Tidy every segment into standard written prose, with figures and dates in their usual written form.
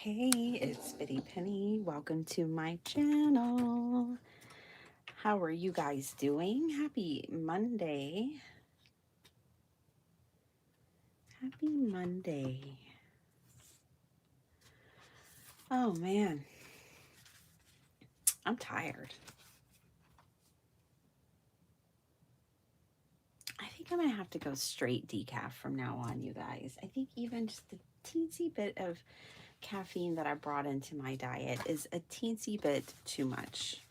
Hey, it's Bitty Penny. Welcome to my channel. How are you guys doing? Happy Monday. Happy Monday. Oh man, I'm tired. I think I'm gonna have to go straight decaf from now on, you guys. I think even just a teensy bit of caffeine that I brought into my diet is a teensy bit too much.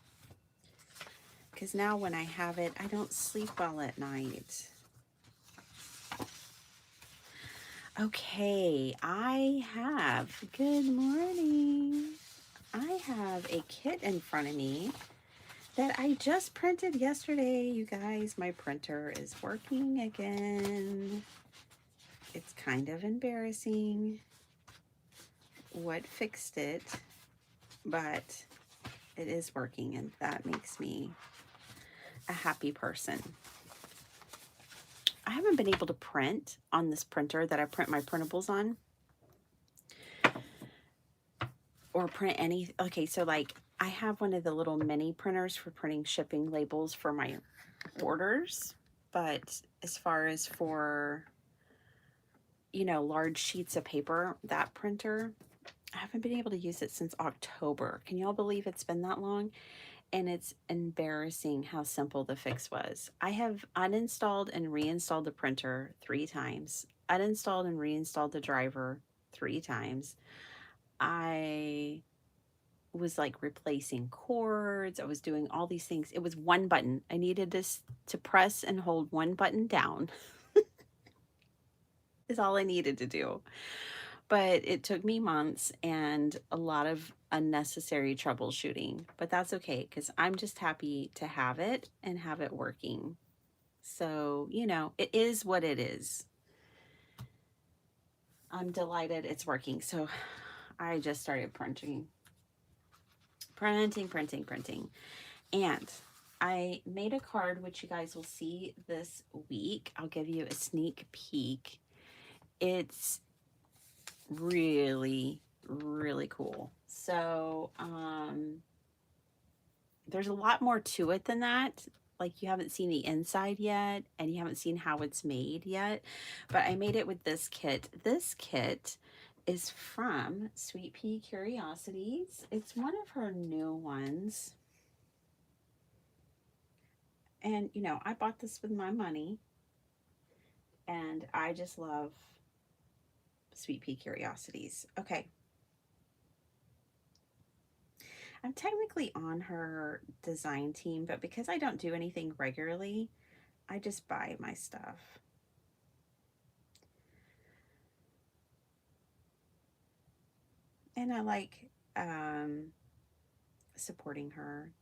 Because now when I have it, I don't sleep well at night. Okay, good morning. I have a kit in front of me that I just printed yesterday. You guys, my printer is working again. It's kind of embarrassing what fixed it, but it is working, and that makes me a happy person. I haven't been able to print on this printer that I print my printables on, or print any. Okay, so like I have one of the little mini printers for printing shipping labels for my orders, but as far as for, large sheets of paper, that printer, I haven't been able to use it since October. Can y'all believe it's been that long? And it's embarrassing how simple the fix was. I have uninstalled and reinstalled the printer 3 times, uninstalled and reinstalled the driver 3 times. I was like replacing cords. I was doing all these things. It was one button. I needed this to press and hold one button down is all I needed to do. But it took me months and a lot of unnecessary troubleshooting. But that's okay because I'm just happy to have it and have it working. So, it is what it is. I'm delighted it's working. So I just started printing. And I made a card, which you guys will see this week. I'll give you a sneak peek. It's really, really cool. So, there's a lot more to it than that. Like, you haven't seen the inside yet, and you haven't seen how it's made yet. But I made it with this kit. This kit is from Sweet Pea Curiosities. It's one of her new ones. And, I bought this with my money, and I just love Sweet Pea Curiosities. Okay. I'm technically on her design team, but because I don't do anything regularly, I just buy my stuff. And I like supporting her.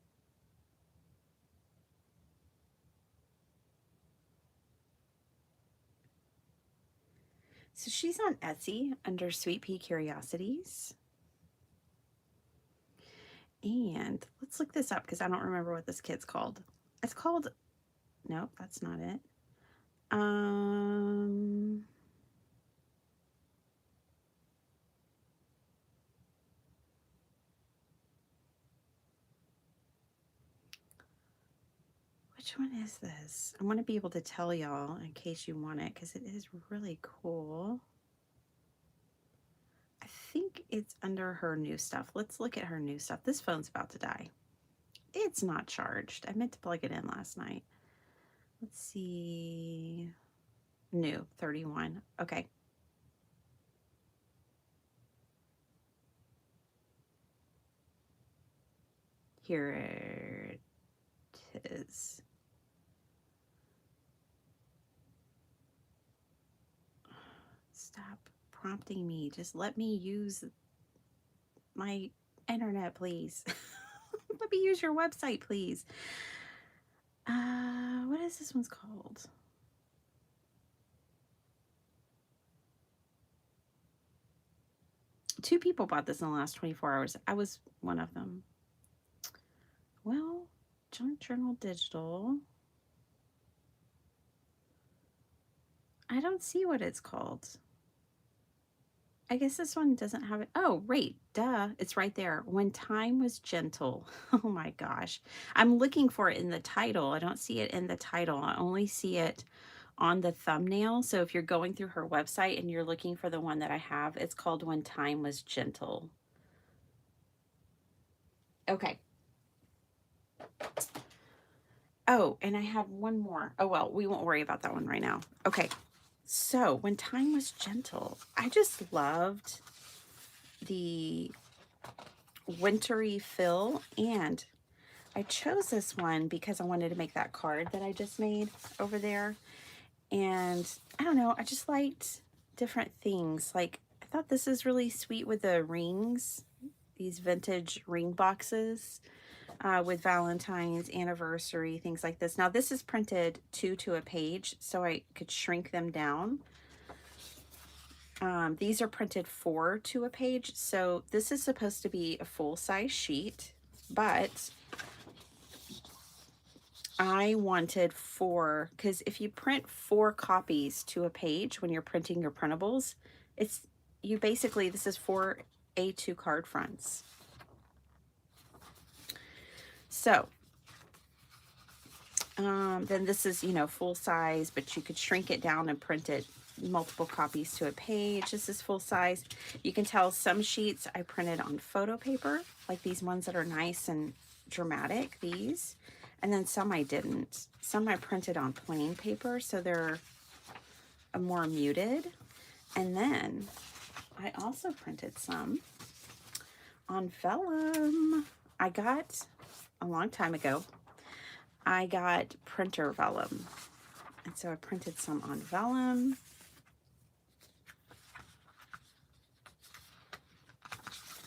So she's on Etsy under Sweet Pea Curiosities. And let's look this up because I don't remember what this kit's called. It's called, nope, that's not it. Which one is this? I want to be able to tell y'all in case you want it because it is really cool. I think it's under her new stuff. Let's look at her new stuff. This phone's about to die. It's not charged. I meant to plug it in last night. Let's see. New, 31. Okay. Here it is. Stop prompting me. Just let me use my internet, please. Let me use your website, please. What is this one's called? Two people bought this in the last 24 hours. I was one of them. Well, Junk Journal Digital. I don't see what it's called. I guess this one doesn't have it. Oh, right. Duh. It's right there. When Time Was Gentle. Oh my gosh. I'm looking for it in the title. I don't see it in the title. I only see it on the thumbnail. So if you're going through her website and you're looking for the one that I have, it's called When Time Was Gentle. Okay. Oh, and I have one more. Oh, well, we won't worry about that one right now. Okay. So When Time Was Gentle, I just loved the wintry fill, and I chose this one because I wanted to make that card that I just made over there. And I don't know, I just liked different things. Like, I thought this is really sweet with the rings, these vintage ring boxes with Valentine's, anniversary, things like this. Now, this is printed 2 to a page, so I could shrink them down. These are printed 4 to a page, so this is supposed to be a full-size sheet, but I wanted 4, because if you print 4 copies to a page when you're printing your printables, you basically, this is 4 A2 card fronts. So, then this is, full size, but you could shrink it down and print it multiple copies to a page. This is full size. You can tell some sheets I printed on photo paper, like these ones that are nice and dramatic, these. And then some I didn't. Some I printed on plain paper, so they're more muted. And then I also printed some on vellum. I got, a long time ago, I got printer vellum. And so I printed some on vellum.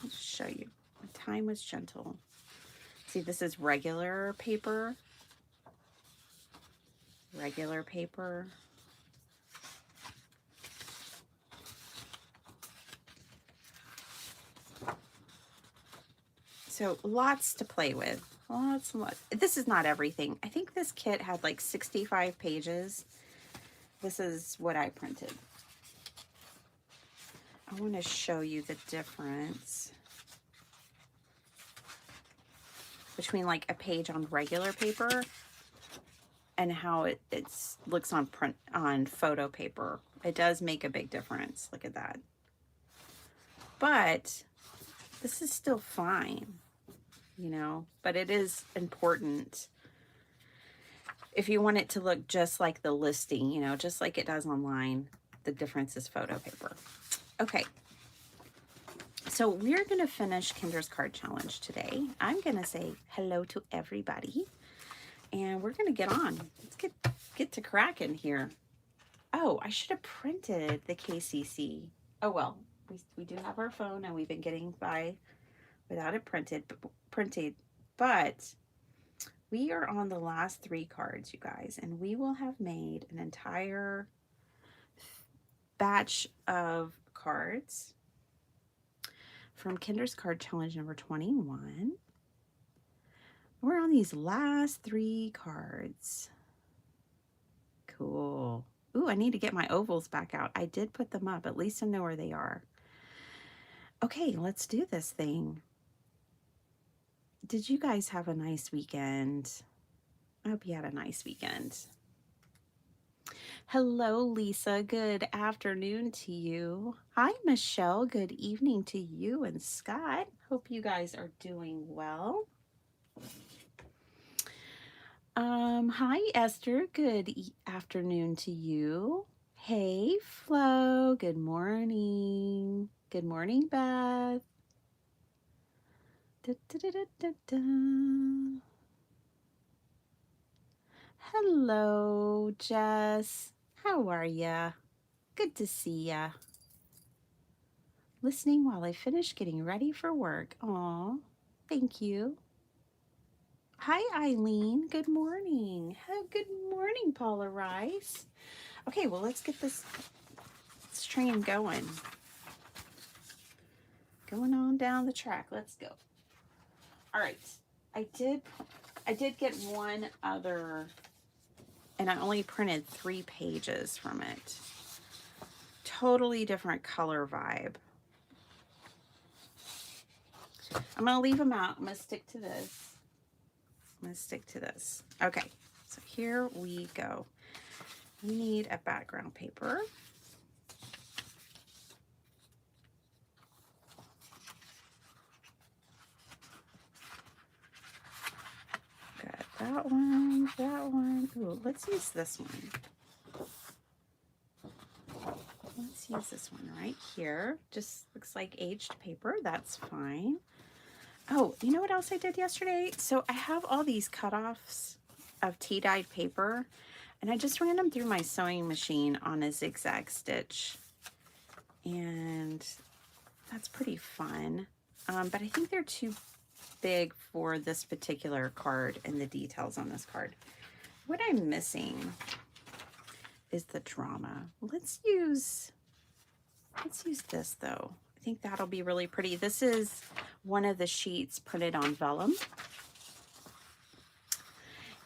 I'll just show you. The Time Was Gentle. See, this is regular paper. Regular paper. So lots to play with. Lots and lots. This is not everything. I think this kit had like 65 pages. This is what I printed. I want to show you the difference between like a page on regular paper and how it looks on photo paper. It does make a big difference. Look at that. But this is still fine, but it is important if you want it to look just like the listing, just like it does online. The difference is photo paper. Okay. So we're going to finish Kendra's card challenge today. I'm going to say hello to everybody, and we're going to get on. Let's get to cracking here. Oh, I should have printed the KCC. Oh, well, we do have our phone, and we've been getting by without it printed, but we are on the last 3 cards, you guys, and we will have made an entire batch of cards from Kendra's Card Challenge number 21. We're on these last 3 cards. Cool. Ooh, I need to get my ovals back out. I did put them up. At least I know where they are. Okay, let's do this thing. Did you guys have a nice weekend? I hope you had a nice weekend. Hello, Lisa. Good afternoon to you. Hi, Michelle. Good evening to you and Scott. Hope you guys are doing well. Hi, Esther. Good afternoon to you. Hey, Flo. Good morning. Good morning, Beth. Da, da, da, da, da. Hello, Jess. How are ya? Good to see ya. Listening while I finish getting ready for work. Aw, thank you. Hi, Eileen. Good morning. Good morning, Paula Rice. Okay, well, let's get this train going. Going on down the track. Let's go. All right. I did get one other, and I only printed 3 pages from it. Totally different color vibe. I'm going to leave them out. I'm going to stick to this. I'm going to stick to this. Okay, so here we go. We need a background paper. Got that one, that one. Ooh, let's use this one. Let's use this one right here. Just looks like aged paper. That's fine. Oh, you know what else I did yesterday? So I have all these cutoffs of tea-dyed paper, and I just ran them through my sewing machine on a zigzag stitch. And that's pretty fun. But I think they're too big for this particular card and the details on this card. What I'm missing is the drama. Let's use this though. I think that'll be really pretty. This is one of the sheets printed on vellum.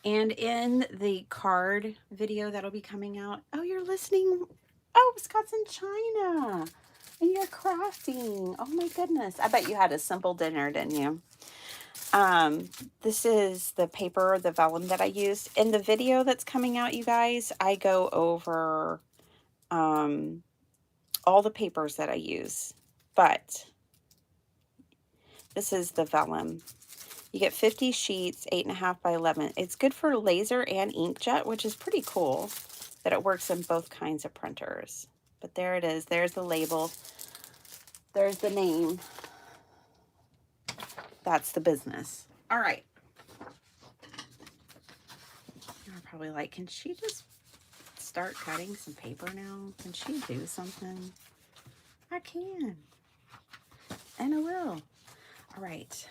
And in the card video that'll be coming out, oh, you're listening. Oh, Wisconsin, China. And you're crafting. Oh my goodness. I bet you had a simple dinner, didn't you? This is the paper, the vellum that I used. In the video that's coming out, you guys, I go over all the papers that I use. But this is the vellum. You get 50 sheets, 8.5 by 11. It's good for laser and inkjet, which is pretty cool that it works in both kinds of printers. But there it is. There's the label. There's the name. That's the business. All right. You're probably like, can she just start cutting some paper now? Can she do something? I can. And I will. All right.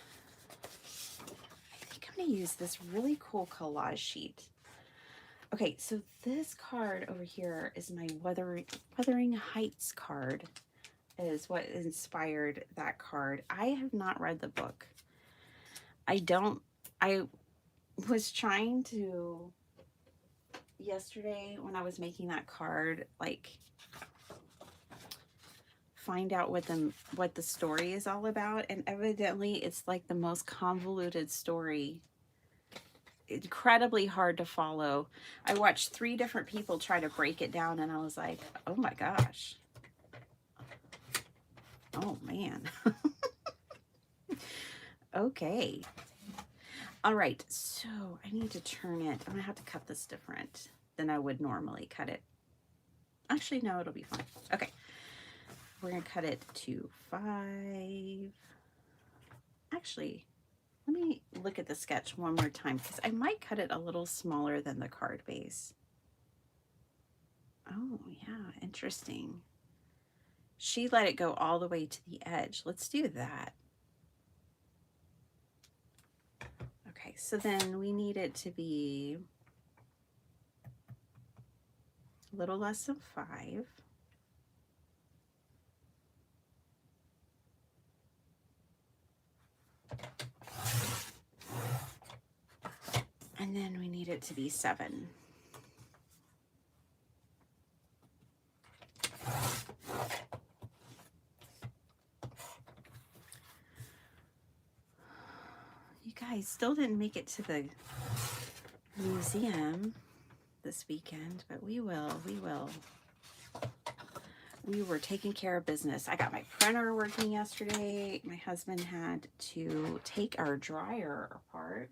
I think I'm going to use this really cool collage sheet. Okay, so this card over here is my Wuthering Heights card, is what inspired that card. I have not read the book. I was trying to, yesterday when I was making that card, like find out what the story is all about, and evidently it's like the most convoluted story. Incredibly hard to follow. I watched 3 different people try to break it down, and I was like, oh my gosh. Oh man. Okay. All right, so I need to turn it. I'm gonna have to cut this different than I would normally cut it. Actually, no, it'll be fine. Okay. We're gonna cut it to 5. Actually, let me look at the sketch one more time, because I might cut it a little smaller than the card base. Oh, yeah, interesting. She let it go all the way to the edge. Let's do that. Okay, so then we need it to be a little less than 5. And then we need it to be 7. You guys still didn't make it to the museum this weekend, but we will. We were taking care of business. I got my printer working yesterday. My husband had to take our dryer apart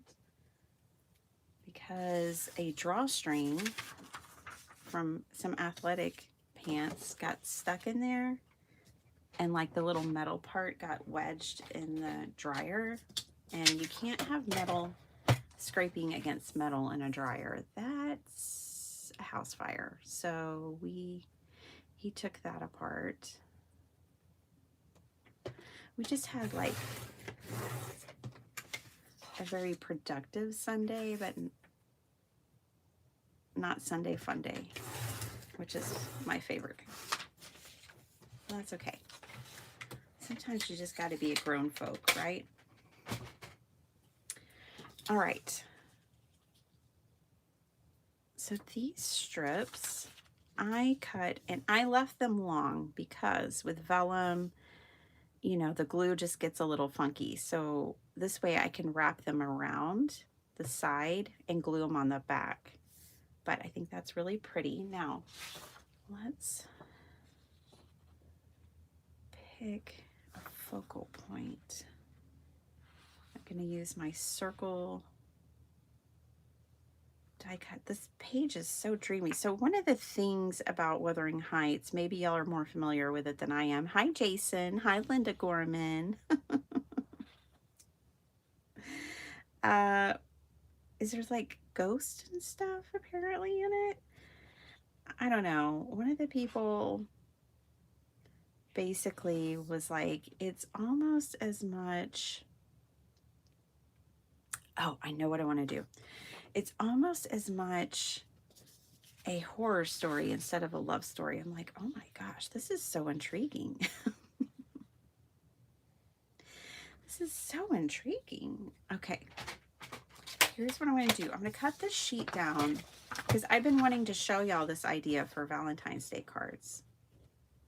because a drawstring from some athletic pants got stuck in there, and like the little metal part got wedged in the dryer, and you can't have metal scraping against metal in a dryer. That's a house fire. So he took that apart. We just had like a very productive Sunday, but not Sunday fun day, which is my favorite. Well, that's okay. Sometimes you just got to be a grown folk, right? All right. So these strips I cut, and I left them long because with vellum, you know, the glue just gets a little funky. So this way I can wrap them around the side and glue them on the back. But I think that's really pretty. Now, let's pick a focal point. I'm going to use my circle die cut. This page is so dreamy. So one of the things about Wuthering Heights, maybe y'all are more familiar with it than I am. Hi, Jason. Hi, Linda Gorman. Is there's like ghosts and stuff apparently in it? I don't know. One of the people basically was like, it's almost as much. Oh, I know what I want to do. It's almost as much a horror story instead of a love story. I'm like, oh my gosh, this is so intriguing. This is so intriguing. Okay, here's what I'm going to do. I'm going to cut this sheet down because I've been wanting to show y'all this idea for Valentine's Day cards.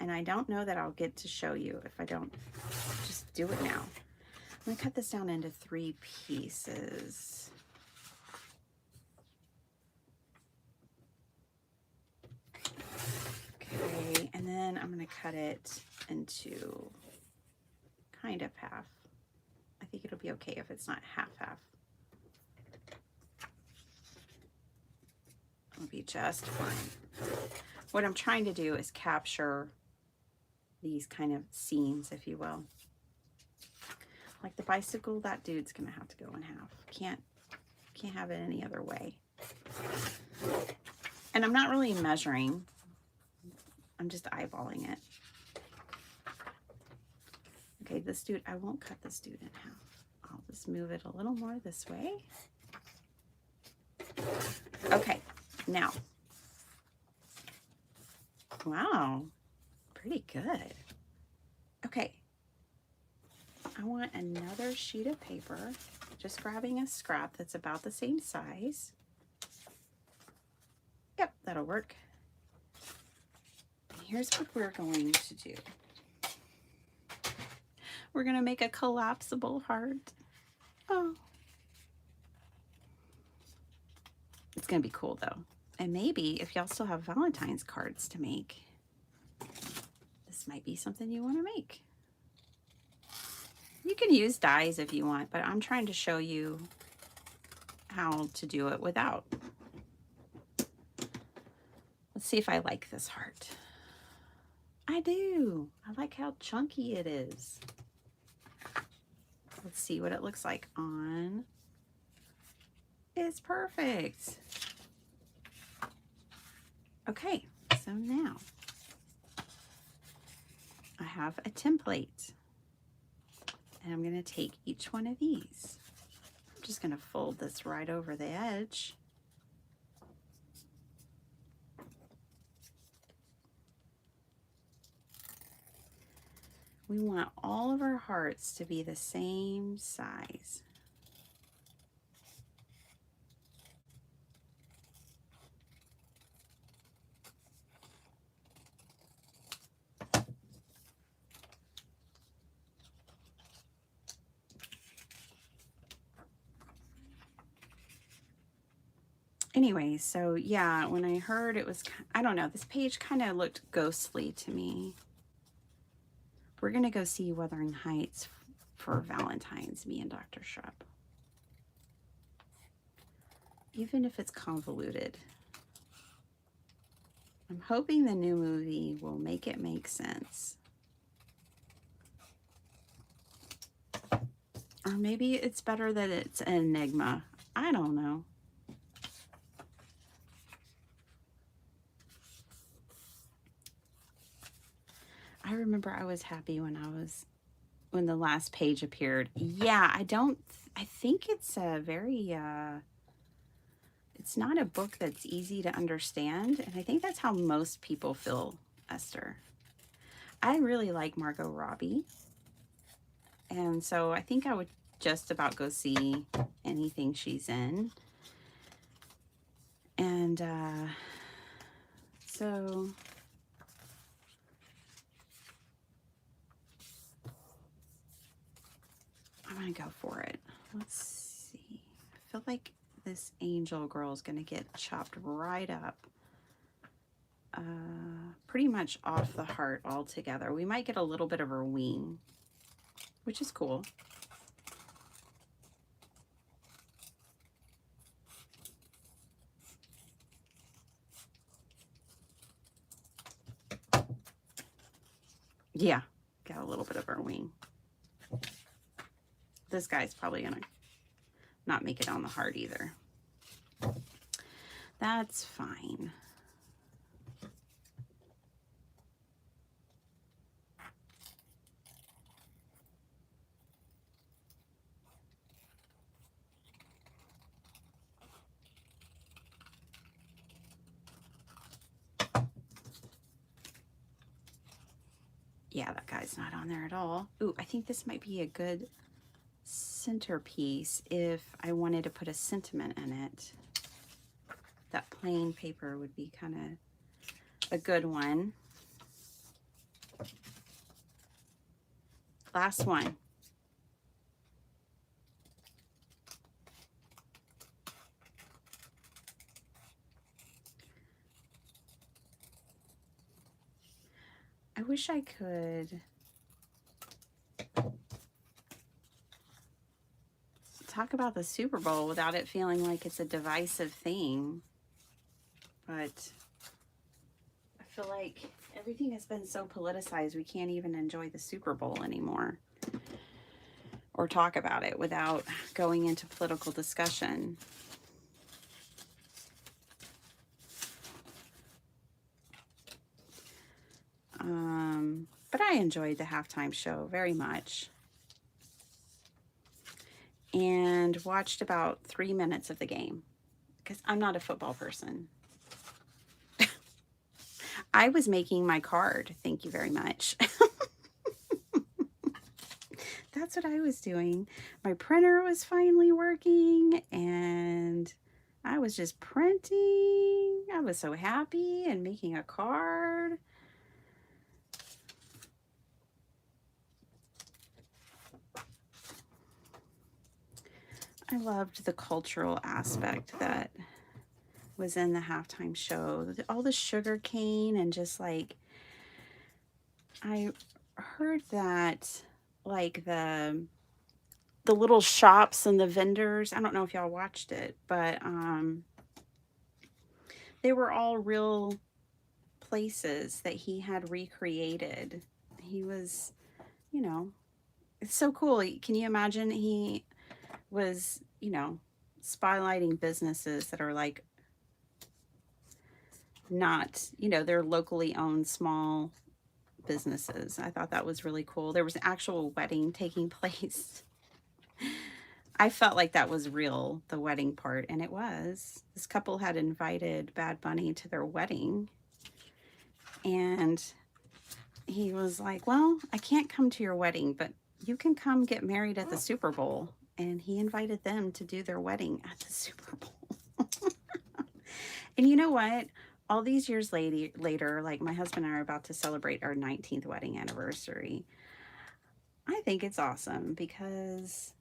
And I don't know that I'll get to show you if I don't just do it now. I'm going to cut this down into 3 pieces. Okay, and then I'm going to cut it into kind of half. I think it'll be okay if it's not half-half. It'll be just fine. What I'm trying to do is capture these kind of scenes, if you will. Like the bicycle, that dude's gonna have to go in half. Can't have it any other way. And I'm not really measuring. I'm just eyeballing it. Okay, this dude, I won't cut this dude in half. I'll just move it a little more this way. Okay, now. Wow, pretty good. Okay, I want another sheet of paper, just grabbing a scrap that's about the same size. Yep, that'll work. Here's what we're going to do. We're going to make a collapsible heart. Oh. It's going to be cool though. And maybe if y'all still have Valentine's cards to make, this might be something you want to make. You can use dies if you want, but I'm trying to show you how to do it without. Let's see if I like this heart. I do. I like how chunky it is. Let's see what it looks like on. It's perfect. Okay, so now I have a template. And I'm going to take each one of these. I'm just going to fold this right over the edge. We want all of our hearts to be the same size. Anyway, so yeah, when I heard it was, I don't know, this page kind of looked ghostly to me. We're going to go see Wuthering Heights for Valentine's, me and Dr. Shrupp. Even if it's convoluted. I'm hoping the new movie will make it make sense. Or maybe it's better that it's an enigma. I don't know. I remember I was happy when the last page appeared. Yeah, I think it's a very, it's not a book that's easy to understand. And I think that's how most people feel, Esther. I really like Margot Robbie. And so I think I would just about go see anything she's in. And so gonna go for it. Let's see. I feel like this angel girl is gonna get chopped right up. Pretty much off the heart altogether. We might get a little bit of her wing, which is cool. Yeah, got a little bit of her wing. This guy's probably gonna not make it on the heart either. That's fine. Yeah, that guy's not on there at all. Ooh, I think this might be a good centerpiece if I wanted to put a sentiment in it. That plain paper would be kind of a good one. Last one. I wish I could talk about the Super Bowl without it feeling like it's a divisive thing. But I feel like everything has been so politicized, we can't even enjoy the Super Bowl anymore or talk about it without going into political discussion. But I enjoyed the halftime show very much and watched about 3 minutes of the game because I'm not a football person. I was making my card. Thank you very much. That's what I was doing. My printer was finally working and I was just printing. I was so happy and making a card. I loved the cultural aspect that was in the halftime show. All the sugar cane and just like, I heard that like the little shops and the vendors, I don't know if y'all watched it, but they were all real places that he had recreated. He was, you know, it's so cool. Can you imagine he was, you know, spotlighting businesses that are like not, you know, they're locally owned small businesses. I thought that was really cool. There was an actual wedding taking place. I felt like that was real, the wedding part, and it was. This couple had invited Bad Bunny to their wedding, and he was like, well, I can't come to your wedding, but you can come get married at the Super Bowl. And he invited them to do their wedding at the Super Bowl. And you know what? All these years later, like my husband and I are about to celebrate our 19th wedding anniversary. I think it's awesome because,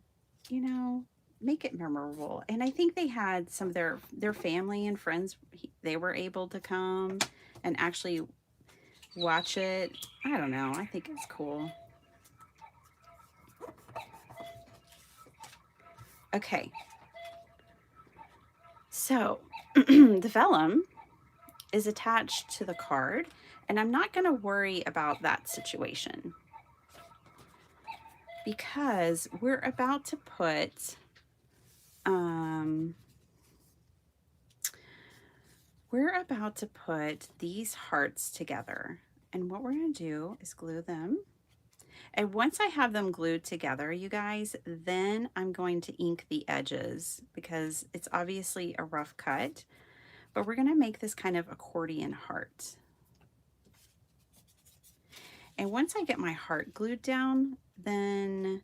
you know, make it memorable. And I think they had some of their family and friends, they were able to come and actually watch it. I don't know. I think it's cool. Okay. So the vellum is attached to the card, and I'm not going to worry about that situation because we're about to put these hearts together, and what we're going to do is glue them. And once I have them glued together, you guys, then I'm going to ink the edges because it's obviously a rough cut, but we're going to make this kind of accordion heart. And once I get my heart glued down, then,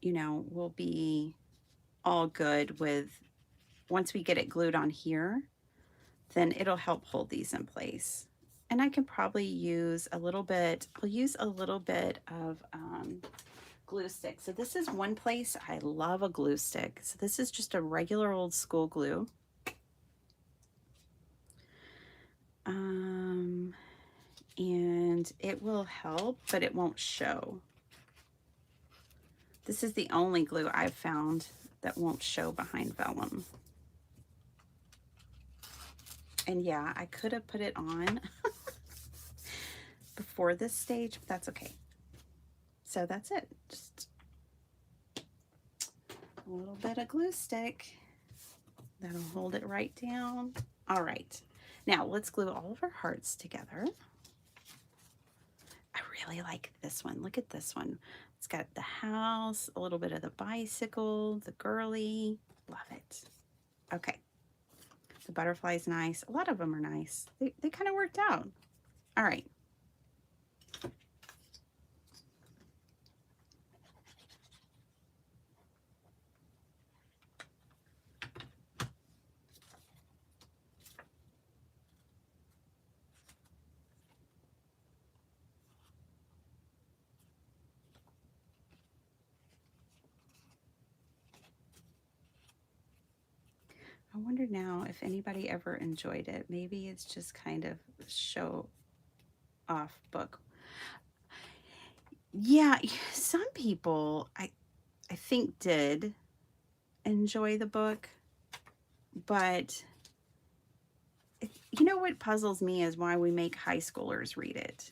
you know, we'll be all good with, once we get it glued on here, then it'll help hold these in place. And I can probably use a little bit, I'll use a little bit of glue stick. So this is one place I love a glue stick. So this is just a regular old school glue. And it will help, but it won't show. This is the only glue I've found that won't show behind vellum. And yeah, I could have put it on before this stage, but that's okay. So that's it. Just a little bit of glue stick. That'll hold it right down. All right. Now let's glue all of our hearts together. I really like this one. Look at this one. It's got the house, a little bit of the bicycle, the girly. Love it. Okay. The butterfly's nice. A lot of them are nice. They kind of worked out. All right. I wonder now if anybody ever enjoyed it. Maybe it's just kind of show off book. Yeah, some people I think did enjoy the book, but you know what puzzles me is why we make high schoolers read it.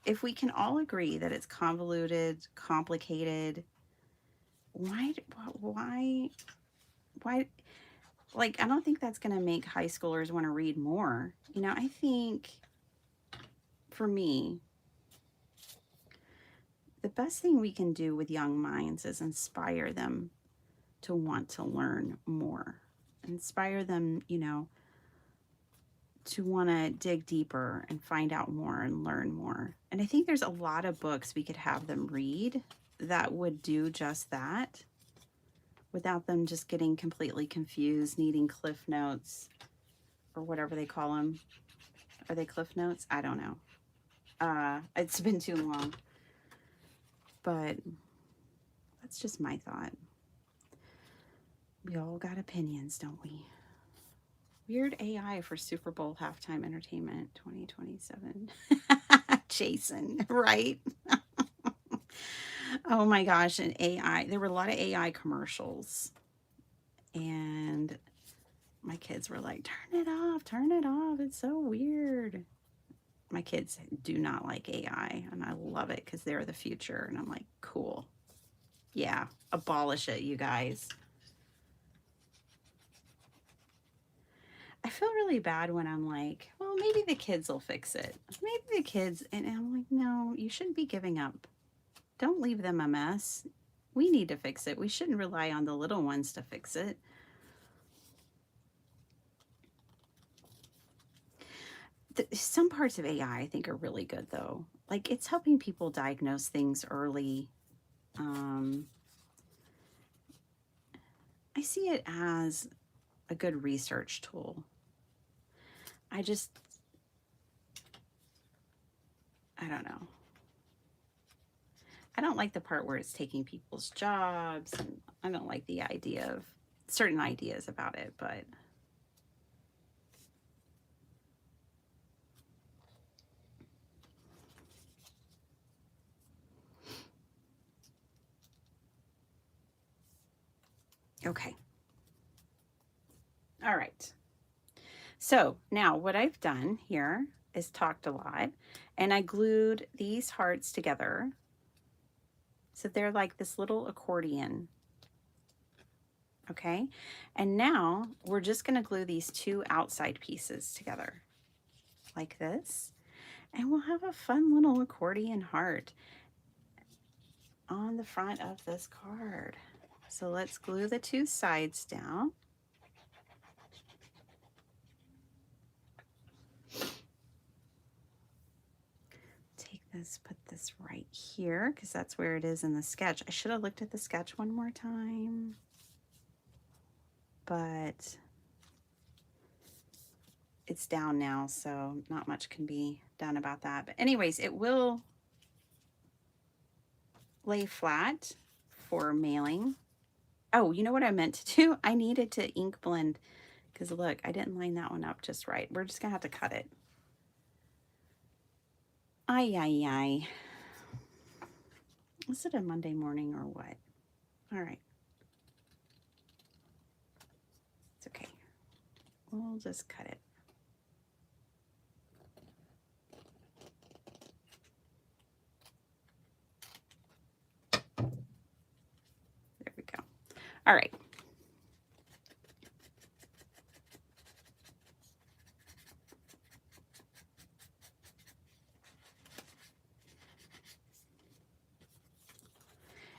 If we can all agree that it's convoluted, complicated, why, like, I don't think that's going to make high schoolers want to read more. You know, I think for me, the best thing we can do with young minds is inspire them to want to learn more, inspire them, you know, to want to dig deeper and find out more and learn more. And I think there's a lot of books we could have them read that would do just that without them just getting completely confused, needing cliff notes or whatever they call them. Are they cliff notes? I don't know. It's been too long. But that's just my thought. We all got opinions, don't we? Weird AI for Super Bowl halftime entertainment 2027. Jason, right? Oh my gosh, an AI. There were a lot of AI commercials. And my kids were like, turn it off, turn it off. It's so weird. My kids do not like AI, and I love it because they're the future. And I'm like, cool. Yeah, abolish it, you guys. I feel really bad when I'm like, well, maybe the kids will fix it. Maybe the kids, and I'm like, no, you shouldn't be giving up. Don't leave them a mess. We need to fix it. We shouldn't rely on the little ones to fix it. Some parts of AI I think are really good though. Like it's helping people diagnose things early. I see it as a good research tool. I don't know. I don't like the part where it's taking people's jobs, and I don't like the idea of certain ideas about it, but okay. All right. So now what I've done here is talked a lot, and I glued these hearts together. So they're like this little accordion. Okay. And now we're just going to glue these two outside pieces together like this. And we'll have a fun little accordion heart on the front of this card. So let's glue the two sides down. Take this, put this right here because that's where it is in the sketch. I should have looked at the sketch one more time, but it's down now, so not much can be done about that. But anyways, it will lay flat for mailing. Oh, you know what I meant to do? I needed to ink blend because look, I didn't line that one up just right. We're just gonna have to cut it. Ay, ay, ay. Is it a Monday morning or what? All right. It's okay. We'll just cut it. There we go. All right.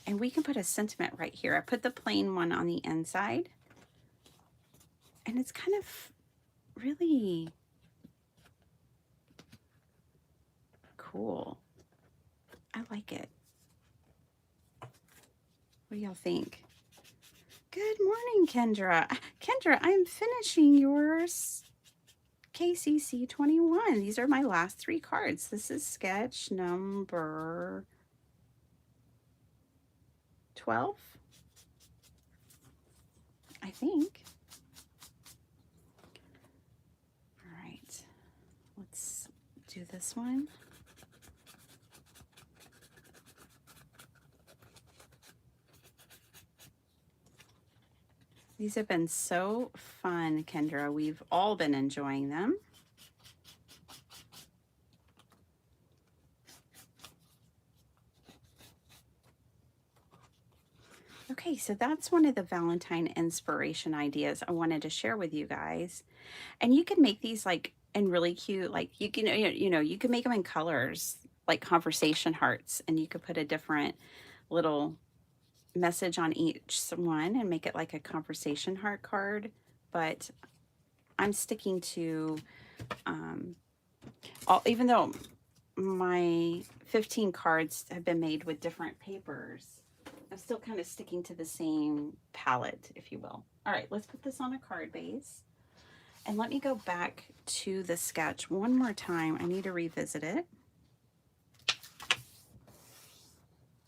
And we can put a sentiment right here. I put the plain one on the inside. And it's kind of really cool. I like it. What do y'all think? Good morning, Kendra. Kendra, I'm finishing yours. KCC 21. These are my last 3 cards. This is sketch number 12, I think. All right, let's do this one. These have been so fun, Kendra. We've all been enjoying them. Okay, so that's one of the Valentine inspiration ideas I wanted to share with you guys. And you can make these like in really cute, like you can, you can make them in colors, like conversation hearts, and you could put a different little message on each one and make it like a conversation heart card. But I'm sticking to, even though my 15 cards have been made with different papers, I'm still kind of sticking to the same palette, if you will. All right, let's put this on a card base. And let me go back to the sketch one more time. I need to revisit it.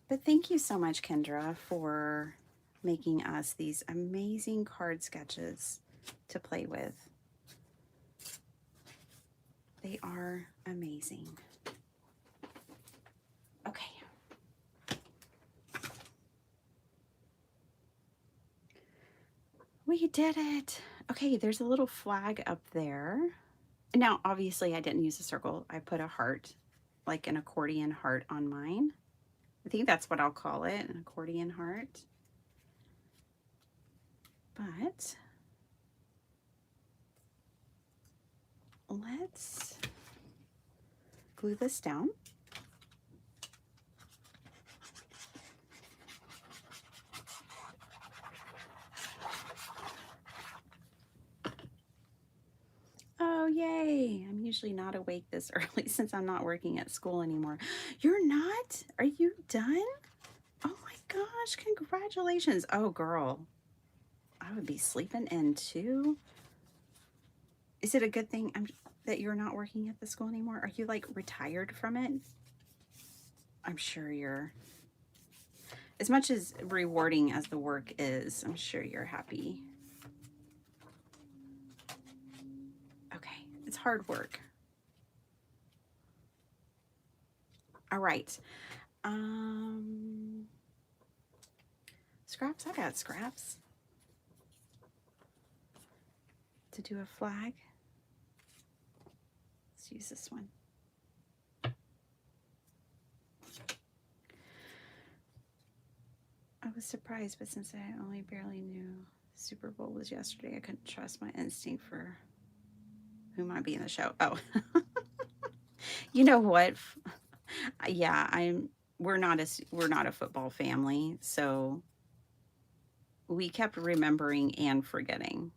But thank you so much, Kendra, for making us these amazing card sketches to play with. They are amazing. Okay. We did it. Okay, there's a little flag up there. Now, obviously, I didn't use a circle. I put a heart, like an accordion heart on mine. I think that's what I'll call it, an accordion heart. But let's glue this down. Oh, yay. I'm usually not awake this early since I'm not working at school anymore. You're not? Are you done? Oh my gosh, congratulations. Oh, girl. I would be sleeping in too. Is it a good thing that you're not working at the school anymore? Are you like retired from it? I'm sure you're, as much as rewarding as the work is, I'm sure you're happy. Okay, it's hard work. All right. Scraps, I got scraps to do a flag. Let's use this one. I was surprised, but since I only barely knew Super Bowl was yesterday, I couldn't trust my instinct for who might be in the show. Oh, you know what? Yeah, we're not a football family, so we kept remembering and forgetting.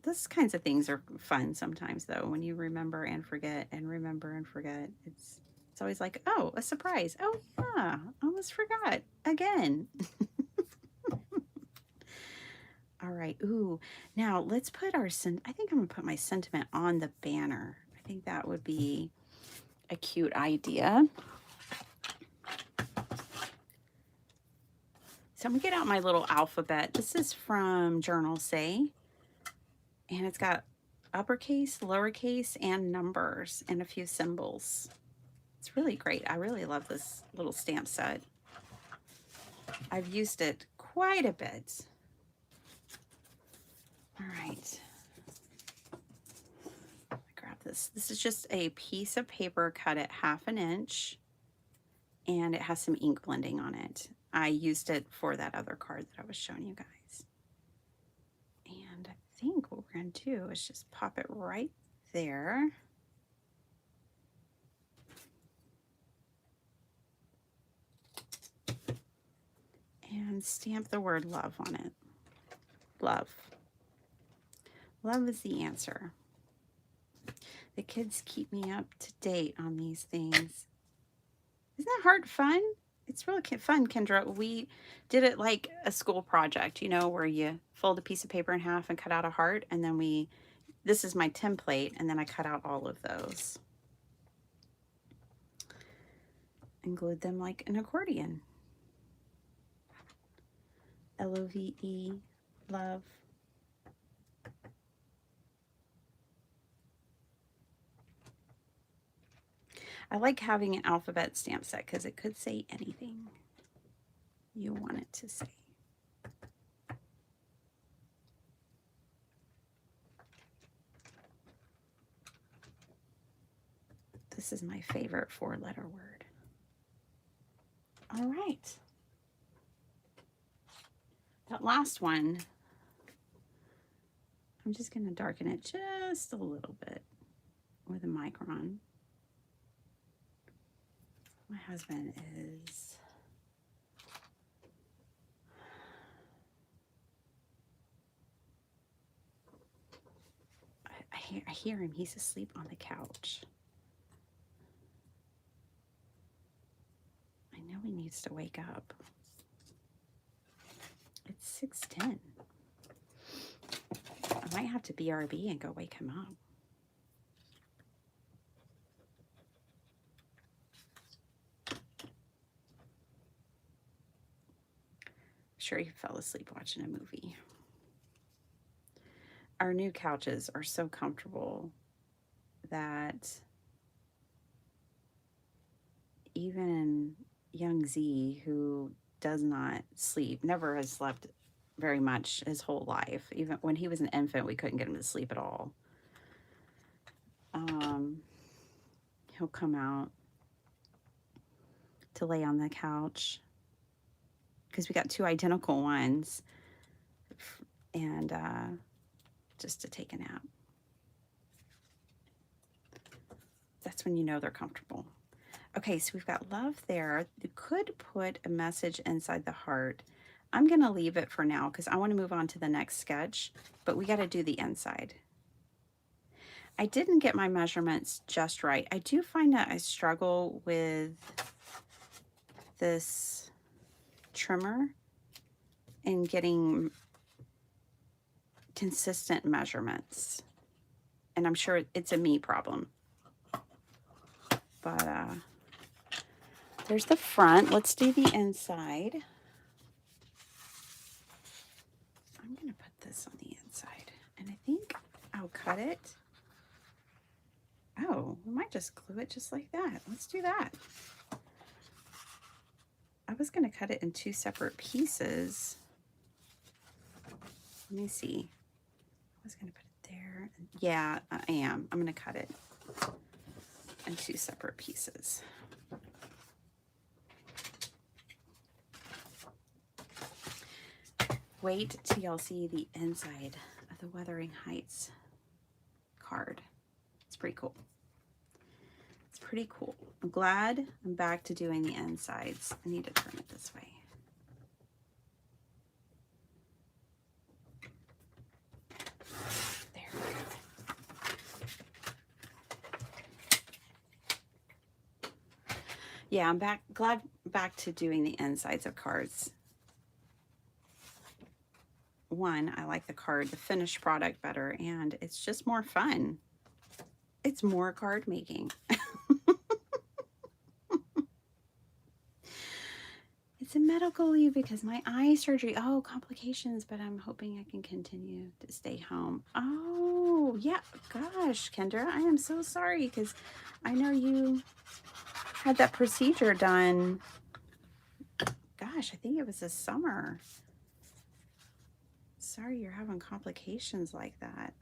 Those kinds of things are fun sometimes, though, when you remember and forget and remember and forget. It's always like, oh, a surprise. Oh yeah, almost forgot again. All right. Ooh, now let's put I think I'm gonna put my sentiment on the banner. I think that would be a cute idea. So I'm gonna get out my little alphabet. This is from Journal Say, and it's got uppercase, lowercase, and numbers, and a few symbols. It's really great. I really love this little stamp set. I've used it quite a bit. All right. Grab this. This is just a piece of paper cut at 1/2 inch, and it has some ink blending on it. I used it for that other card that I was showing you guys. And I think what we're going to do is just pop it right there. And stamp the word love on it. Love. Love is the answer. The kids keep me up to date on these things. Isn't that hard fun? It's really fun, Kendra. We did it like a school project, you know, where you fold a piece of paper in half and cut out a heart. And then this is my template, and then I cut out all of those and glued them like an accordion. L-O-V-E, love. I like having an alphabet stamp set because it could say anything you want it to say. This is my favorite 4-letter word. All right. That last one, I'm just going to darken it just a little bit with a micron. My husband is... I hear him. He's asleep on the couch. I know he needs to wake up. It's 6:10. I might have to BRB and go wake him up. I'm sure he fell asleep watching a movie. Our new couches are so comfortable that even young Z, who does not sleep, never has slept very much his whole life. Even when he was an infant, we couldn't get him to sleep at all. He'll come out to lay on the couch because we got 2 identical ones, and just to take a nap. That's when you know they're comfortable. Okay, so we've got love there. You could put a message inside the heart. I'm going to leave it for now because I want to move on to the next sketch, but we got to do the inside. I didn't get my measurements just right. I do find that I struggle with this trimmer and getting consistent measurements. And I'm sure it's a me problem. But there's the front. Let's do the inside. I'm going to put this on the inside. And I think I'll cut it. Oh, we might just glue it just like that. Let's do that. I was going to cut it in 2 separate pieces. Let me see. I was going to put it there. Yeah, I am. I'm going to cut it in 2 separate pieces. Wait till y'all see the inside of the Wuthering Heights card. It's pretty cool. It's pretty cool. I'm glad I'm back to doing the insides. I need to turn it this way. There we go. Yeah, I'm glad back to doing the insides of cards. One, I like the finished product better, and it's just more fun. It's more card making. It's a medical leave because my eye surgery. Oh, complications, but I'm hoping I can continue to stay home. Oh, yeah. Gosh, Kendra, I am so sorry because I know you had that procedure done. Gosh, I think it was this summer. Sorry you're having complications like that.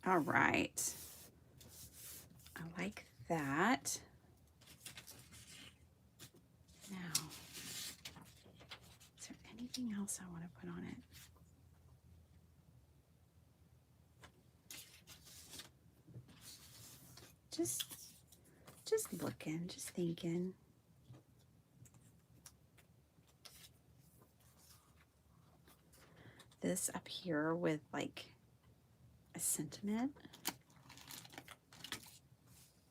All right. I like that. Now, is there anything else I want to put on it? Just looking, just thinking. This up here with like a sentiment.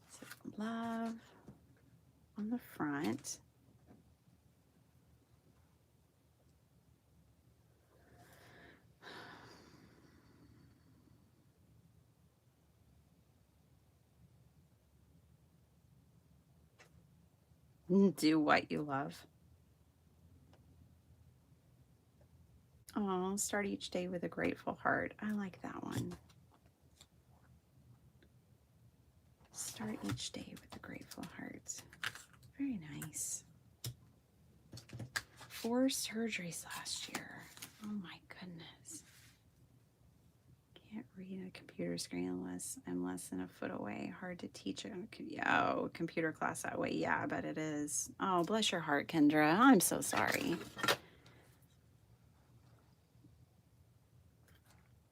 So love on the front. Do what you love. Oh, start each day with a grateful heart. I like that one. Start each day with a grateful heart. Very nice. 4 surgeries last year. Oh my goodness. Can't read a computer screen unless I'm less than a foot away. Hard to teach a computer class that way. Yeah, I bet it is. Oh, bless your heart, Kendra. I'm so sorry.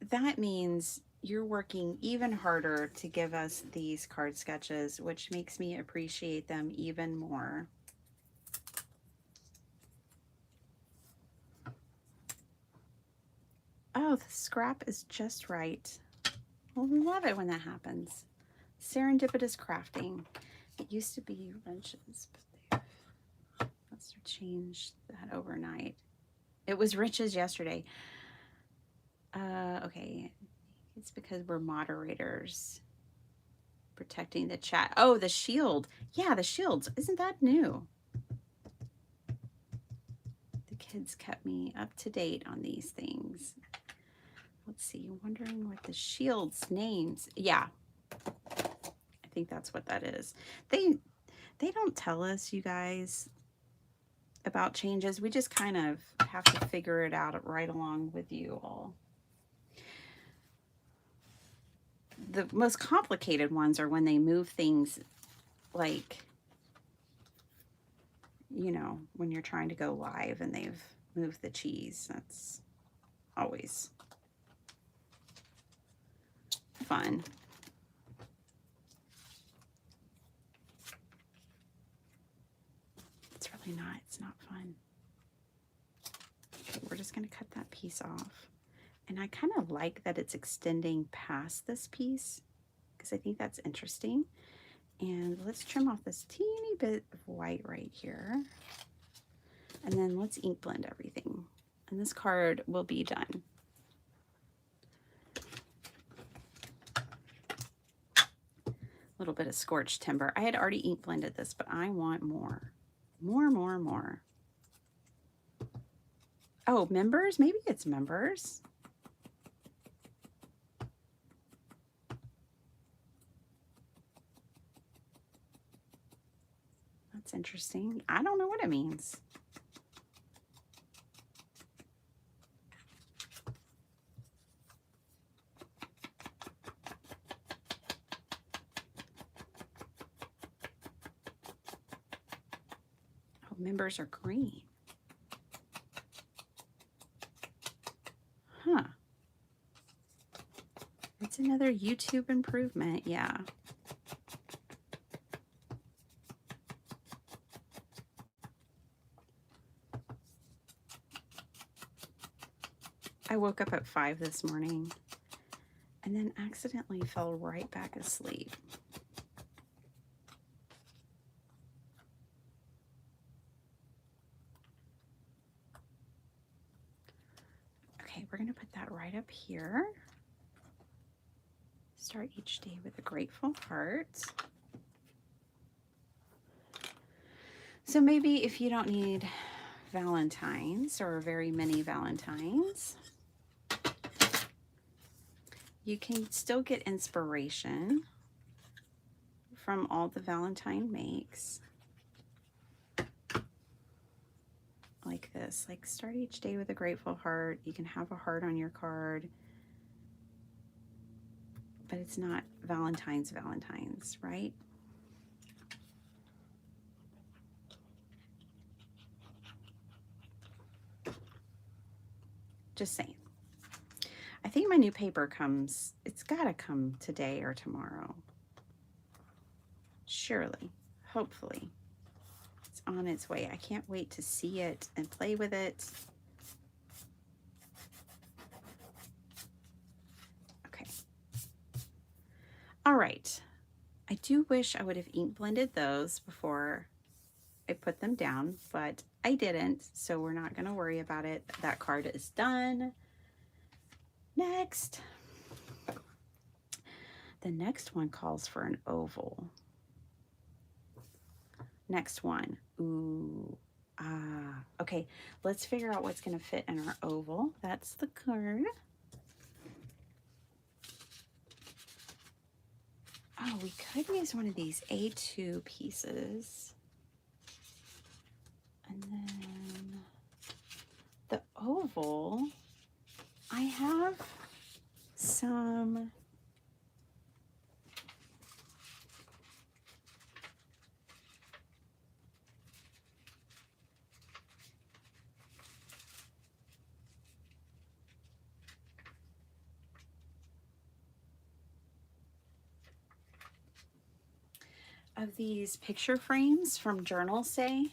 That means you're working even harder to give us these card sketches, which makes me appreciate them even more. Oh, the scrap is just right. Well, we love it when that happens. Serendipitous crafting. It used to be wrenches, but they must have changed that overnight. It was riches yesterday. Okay. It's because we're moderators. Protecting the chat. Oh, the shield. Yeah, the shields. Isn't that new? The kids kept me up to date on these things. Let's see. Wondering what the shield's names. Yeah. I think that's what that is. They don't tell us, you guys, about changes. We just kind of have to figure it out right along with you all. The most complicated ones are when they move things, like, you know, when you're trying to go live and they've moved the cheese. That's always fun. It's really not. It's not fun. Okay, we're just going to cut that piece off. And I kind of like that it's extending past this piece because I think that's interesting. And let's trim off this teeny bit of white right here. And then let's ink blend everything. And this card will be done. A little bit of scorched timber. I had already ink blended this, but I want more. More. Oh, members? Maybe it's members. That's interesting. I don't know what it means. Oh, members are green. Huh. It's another YouTube improvement. Yeah. I woke up at 5 this morning and then accidentally fell right back asleep. Okay, we're going to put that right up here. Start each day with a grateful heart. So maybe if you don't need Valentines or very many Valentines, you can still get inspiration from all the Valentine makes. Like this, like start each day with a grateful heart. You can have a heart on your card, but it's not Valentine's, right? Just saying. I think my new paper comes, it's gotta come today or tomorrow. Surely, hopefully. It's on its way. I can't wait to see it and play with it. Okay. All right. I do wish I would have ink blended those before I put them down, but I didn't, so we're not going to worry about it. That card is done. Next. The next one calls for an oval. Next one. Ooh. Ah. Okay, let's figure out what's going to fit in our oval. That's the card. Oh, we could use one of these A2 pieces. And then the oval, I have some of these picture frames from Journal Say,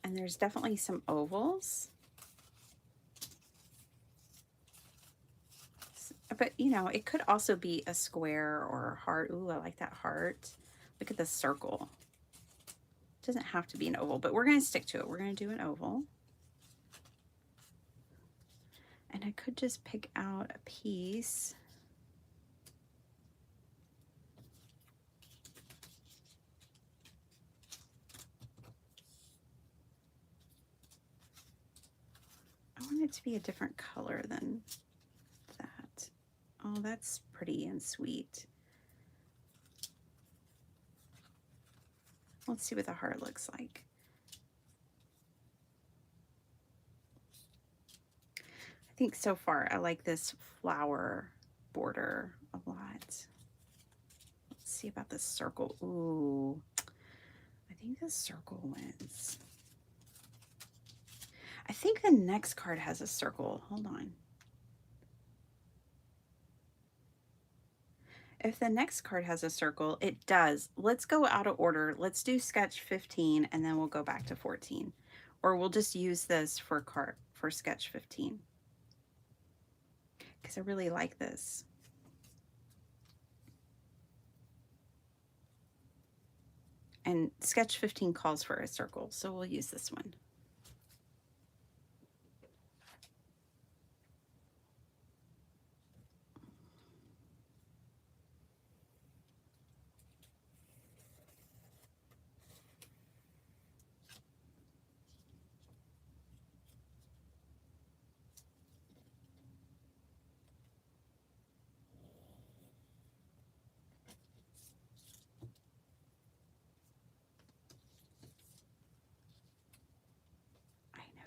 and there's definitely some ovals. But, you know, it could also be a square or a heart. Ooh, I like that heart. Look at the circle. It doesn't have to be an oval, but we're going to stick to it. We're going to do an oval. And I could just pick out a piece. I want it to be a different color than that. Oh, that's pretty and sweet. Let's see what the heart looks like. I think so far I like this flower border a lot. Let's see about this circle. Ooh, I think this circle wins. I think the next card has a circle. Hold on. If the next card has a circle, it does. Let's go out of order. Let's do sketch 15 and then we'll go back to 14. Or we'll just use this for sketch 15. Because I really like this. And sketch 15 calls for a circle, so we'll use this one.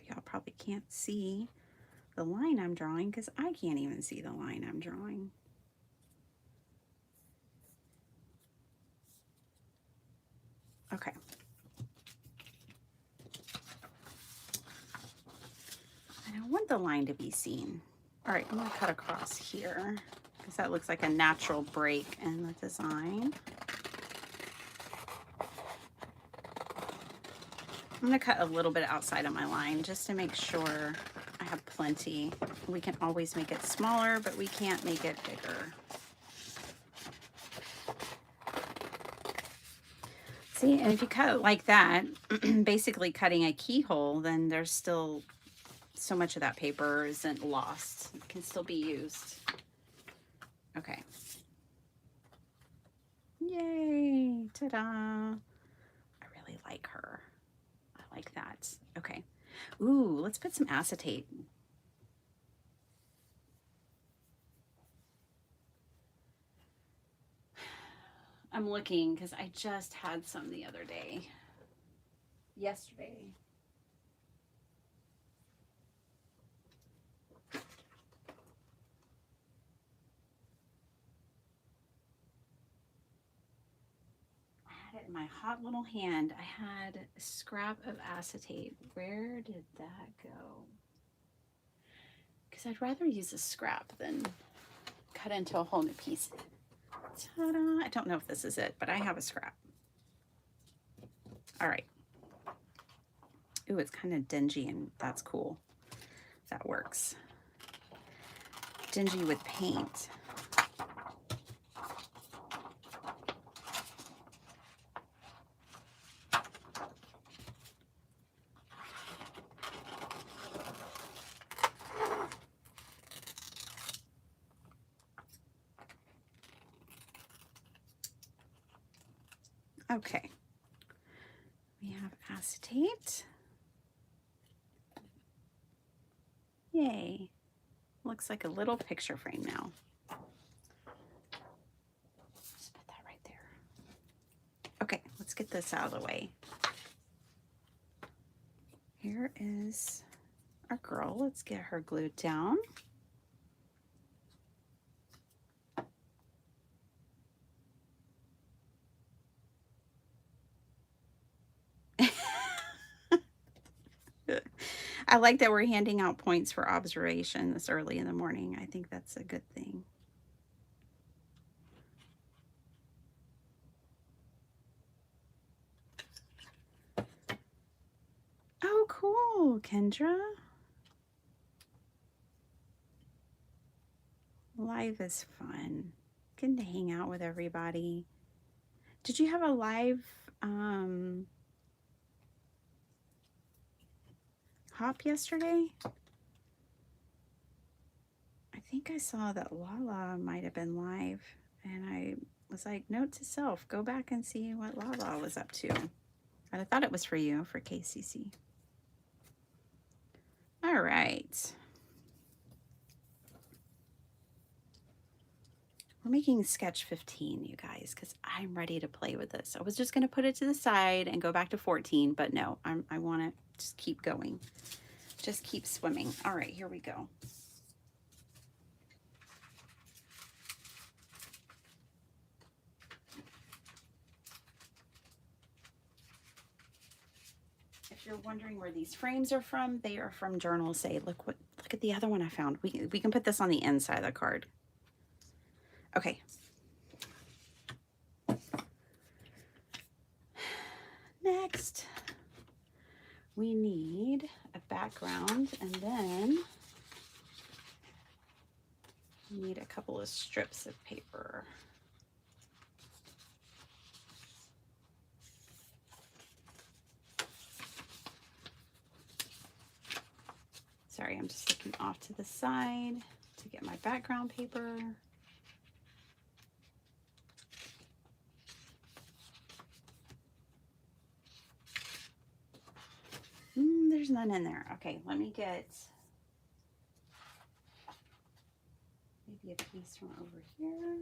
Y'all probably can't see the line I'm drawing because I can't even see the line I'm drawing. Okay. I don't want the line to be seen. All right, I'm going to cut across here because that looks like a natural break in the design. I'm going to cut a little bit outside of my line just to make sure I have plenty. We can always make it smaller, but we can't make it bigger. See, and if you cut it like that, basically cutting a keyhole, then there's still so much of that paper isn't lost. It can still be used. Okay. Yay, ta-da. I really like her. I like that. Okay. Ooh, let's put some acetate. I'm looking because I just had some the other day. Yesterday. I had it in my hot little hand. I had a scrap of acetate. Where did that go? Because I'd rather use a scrap than cut into a whole new piece. Ta-da! I don't know if this is it, but I have a scrap. All right. Ooh, it's kind of dingy, and that's cool. That works. Dingy with paint. Okay. We have acetate. Yay. Looks like a little picture frame now. Just put that right there. Okay, let's get this out of the way. Here is our girl. Let's get her glued down. I like that we're handing out points for observation this early in the morning. I think that's a good thing. Oh, cool, Kendra. Live is fun. Getting to hang out with everybody. Did you have a live hop yesterday? I think I saw that Lala might have been live, and I was like, note to self, go back and see what Lala was up to. And I thought it was for you, for KCC. All right. We're making sketch 15, you guys, because I'm ready to play with this. I was just going to put it to the side and go back to 14, but no, I want to just keep going. Just keep swimming. All right, here we go. If you're wondering where these frames are from, they are from Journal Say. Look at the other one I found. We can put this on the inside of the card. Okay. Next, we need a background, and then we need a couple of strips of paper. Sorry, I'm just looking off to the side to get my background paper. There's none in there. Okay, let me get maybe a piece from over here.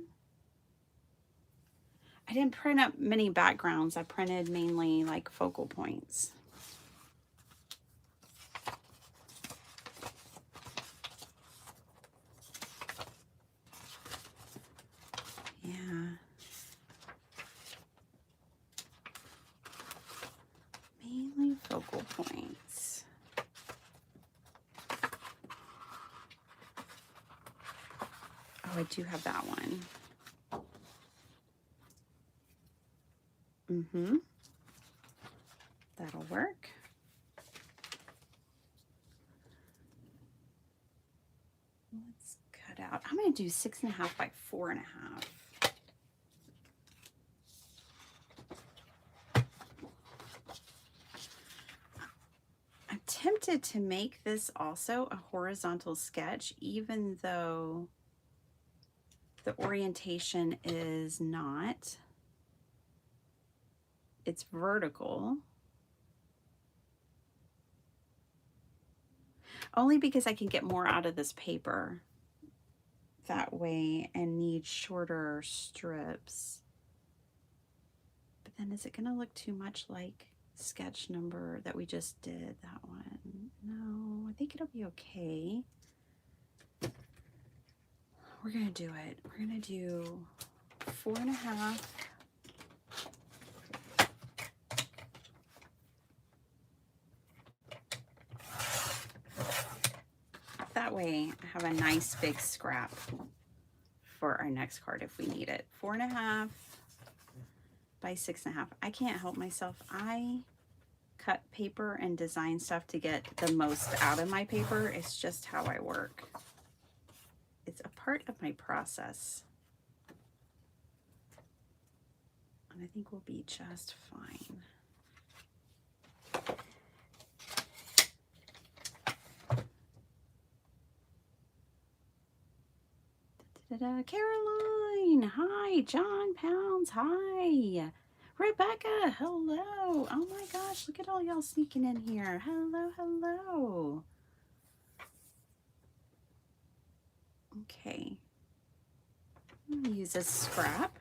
I didn't print up many backgrounds. I printed mainly like focal points. Yeah. Mainly focal points. Oh, I do have that one. That'll work. let's cut out. I'm going to do 6.5 by 4.5. I'm tempted to make this also a horizontal sketch, even though the orientation is not. It's vertical. Only because I can get more out of this paper that way and need shorter strips. But then is it going to look too much like sketch number that we just did? That one? No, I think it'll be okay. We're going to do it. We're going to do 4.5. That way I have a nice big scrap for our next card if we need it. 4.5 by 6.5. I can't help myself. I cut paper and design stuff to get the most out of my paper. It's just how I work. It's a part of my process. And I think we'll be just fine. Caroline, hi. John Pounds, hi. Rebecca, hello. Oh my gosh, look at all y'all sneaking in here. Hello, hello. Okay. I'm gonna use a scrap.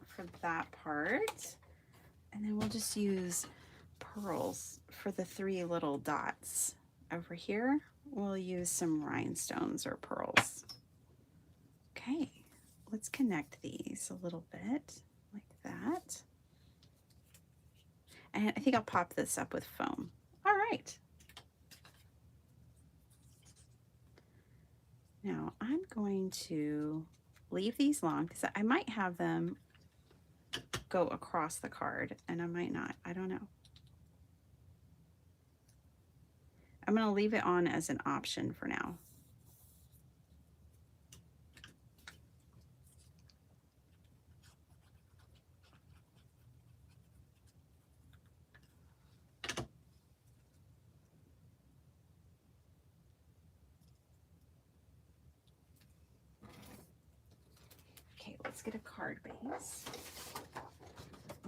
For that part. And then we'll just use pearls for the 3 little dots. Over here, we'll use some rhinestones or pearls. Okay, let's connect these a little bit like that. And I think I'll pop this up with foam. All right. Now I'm going to leave these long because I might have them go across the card and I might not. I don't know. I'm going to leave it on as an option for now. Okay, let's get a card base.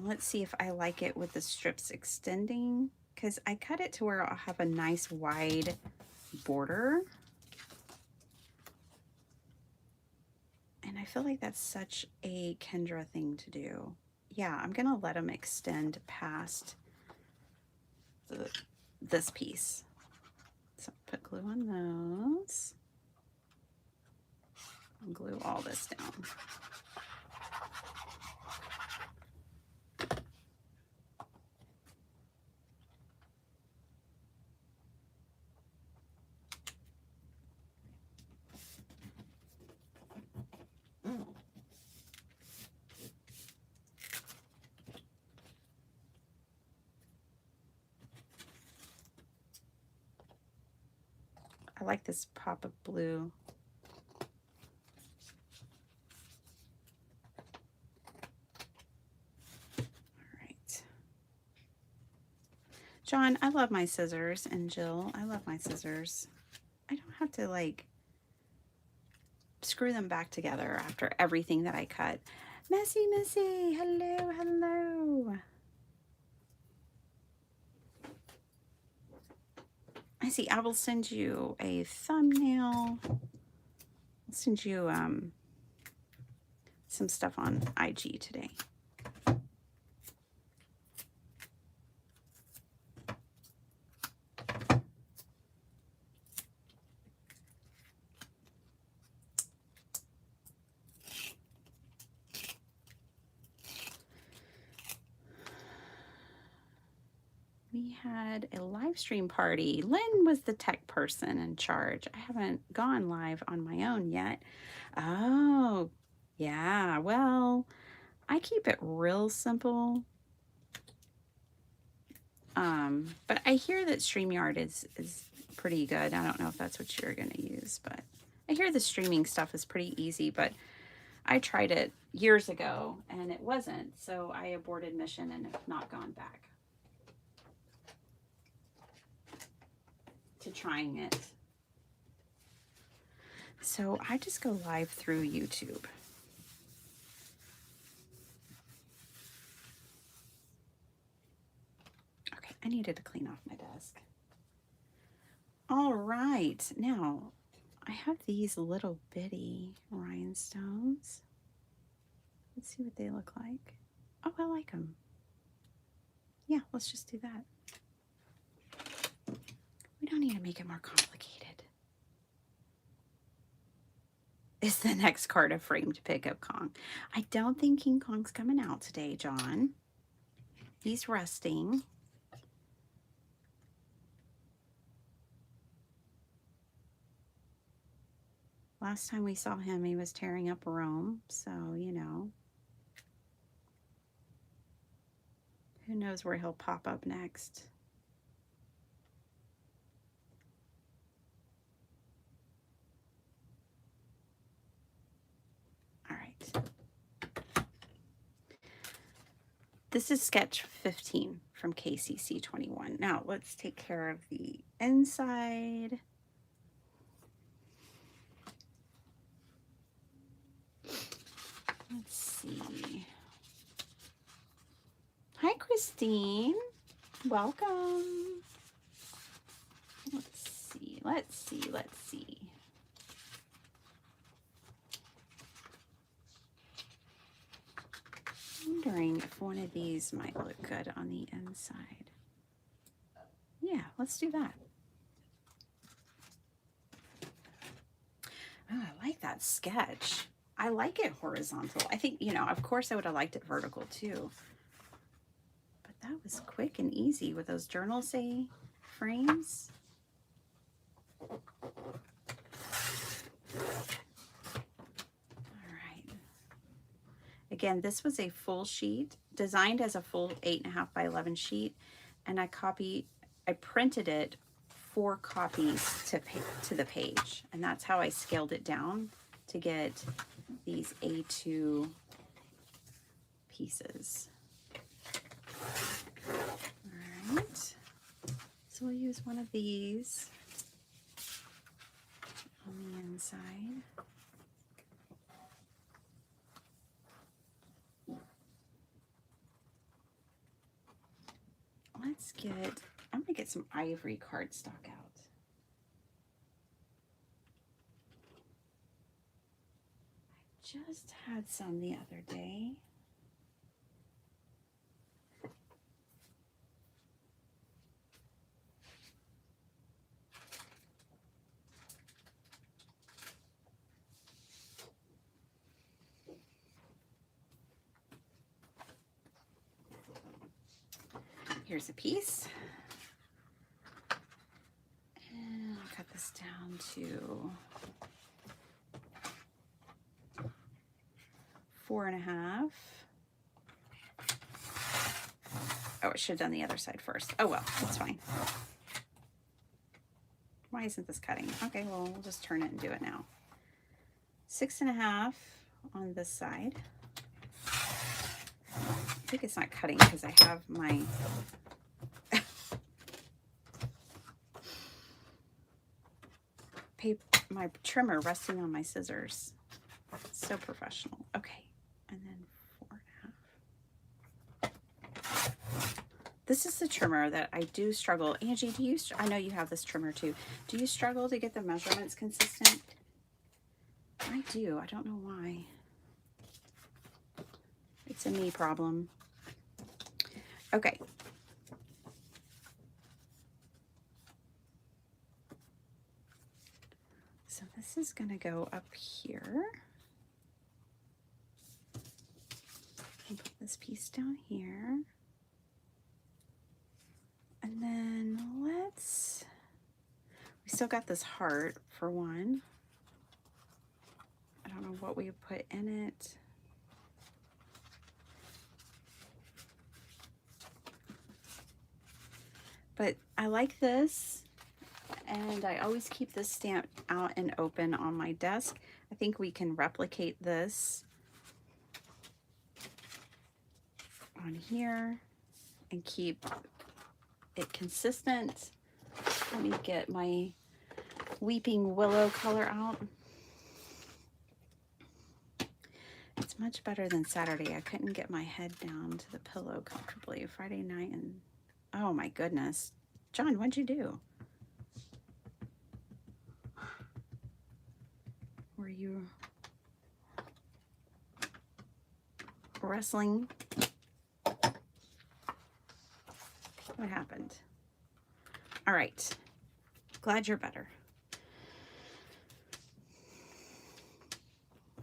Let's see if I like it with the strips extending, because I cut it to where I'll have a nice wide border. And I feel like that's such a Kendra thing to do. Yeah, I'm gonna let them extend past this piece. So put glue on those. I'll glue all this down. I like this pop of blue. All right. John, I love my scissors, and Jill, I love my scissors. I don't have to like screw them back together after everything that I cut. Missy, hello, hello. I see. I will send you a thumbnail. I'll send you some stuff on IG today. We had a live stream party. Lynn was the tech person in charge. I haven't gone live on my own yet. Oh, yeah. Well, I keep it real simple. But I hear that StreamYard is pretty good. I don't know if that's what you're going to use, but I hear the streaming stuff is pretty easy, but I tried it years ago and it wasn't, so I aborted mission and have not gone back to trying it. So I just go live through YouTube. Okay, I needed to clean off my desk. All right, now I have these little bitty rhinestones. Let's see what they look like. Oh, I like them. Yeah, let's just do that. We don't need to make it more complicated. Is the next card a framed pickup Kong? I don't think King Kong's coming out today, John. He's resting. Last time we saw him, he was tearing up Rome, so, you know. Who knows where he'll pop up next? All right. This is sketch 15 from KCC 21. Now, let's take care of the inside. Let's see. Hi, Christine. Welcome. Let's see. Wondering if one of these might look good on the inside. Yeah, let's do that. Oh, I like that sketch. I like it horizontal. I think, you know, of course I would have liked it vertical too. But that was quick and easy with those Journal Say frames. All right. Again, this was a full sheet, designed as a full 8.5 by 11 sheet, and I printed it 4 copies to the page, and that's how I scaled it down to get these A2 pieces. All right, so we'll use one of these on the inside. I'm gonna get some ivory cardstock out. I just had some the other day. Here's a piece. And I'll cut this down to 4.5. Oh, I should have done the other side first. Oh well, that's fine. Why isn't this cutting? Okay, well, we'll just turn it and do it now. 6.5 on this side. I think it's not cutting because I have my my trimmer resting on my scissors. So professional. Okay, and then 4.5. This is the trimmer that I do struggle. Angie, do you? I know you have this trimmer too. Do you struggle to get the measurements consistent? I do. I don't know why. It's a me problem. Okay. So this is going to go up here. I'll put this piece down here. And then we still got this heart for one. I don't know what we put in it. But I like this, and I always keep this stamp out and open on my desk. I think we can replicate this on here and keep it consistent. Let me get my Weeping Willow color out. It's much better than Saturday. I couldn't get my head down to the pillow comfortably. Friday night and oh my goodness. John, what'd you do? Were you wrestling? What happened? All right. Glad you're better.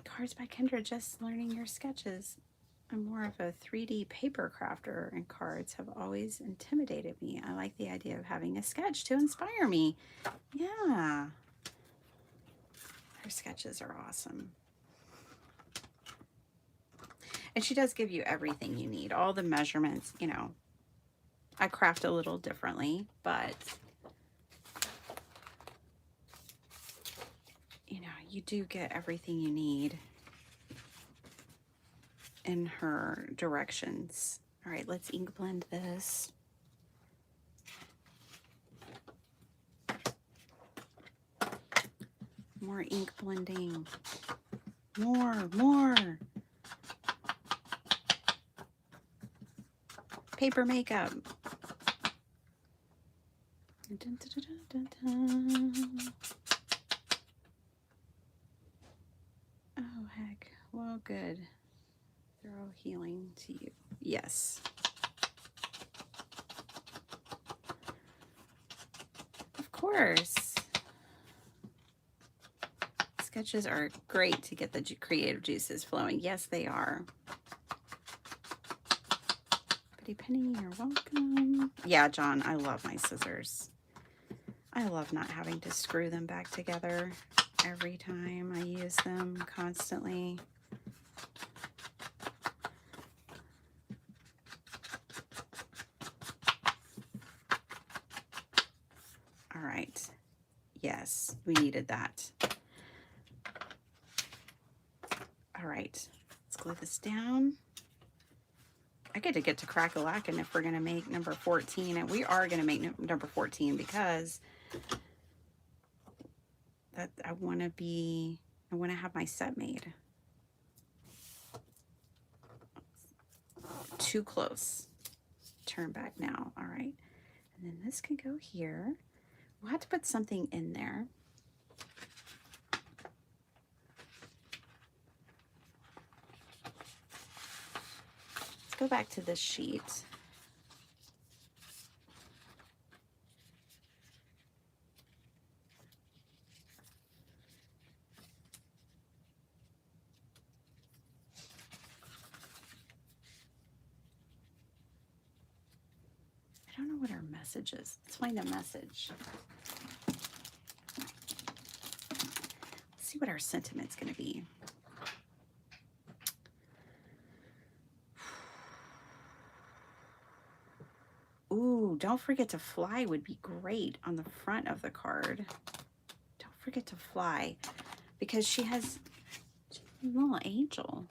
Cards by Kendra, just learning your sketches. I'm more of a 3D paper crafter, and cards have always intimidated me. I like the idea of having a sketch to inspire me. Yeah. Her sketches are awesome. And she does give you everything you need, all the measurements, you know. I craft a little differently, but you know, you do get everything you need in her directions. All right, let's ink blend this. More ink blending. More. Paper makeup. Dun, dun, dun, dun, dun. Oh, heck. Well, good. They're all healing to you. Yes. Of course. Sketches are great to get the creative juices flowing. Yes, they are. Pretty Penny, you're welcome. Yeah, John, I love my scissors. I love not having to screw them back together every time I use them constantly. All right. Yes, we needed that. All right, let's glue this down. I get to crack-a-lackin' if we're going to make number 14, and we are going to make number 14 because that I want to have my set made. Too close. Turn back now. All right. And then this can go here. We'll have to put something in there. Let's go back to this sheet. I don't know what our message is. Let's find a message. Let's see what our sentiment's going to be. Ooh, don't forget to fly would be great on the front of the card. Don't forget to fly because she's a little angel.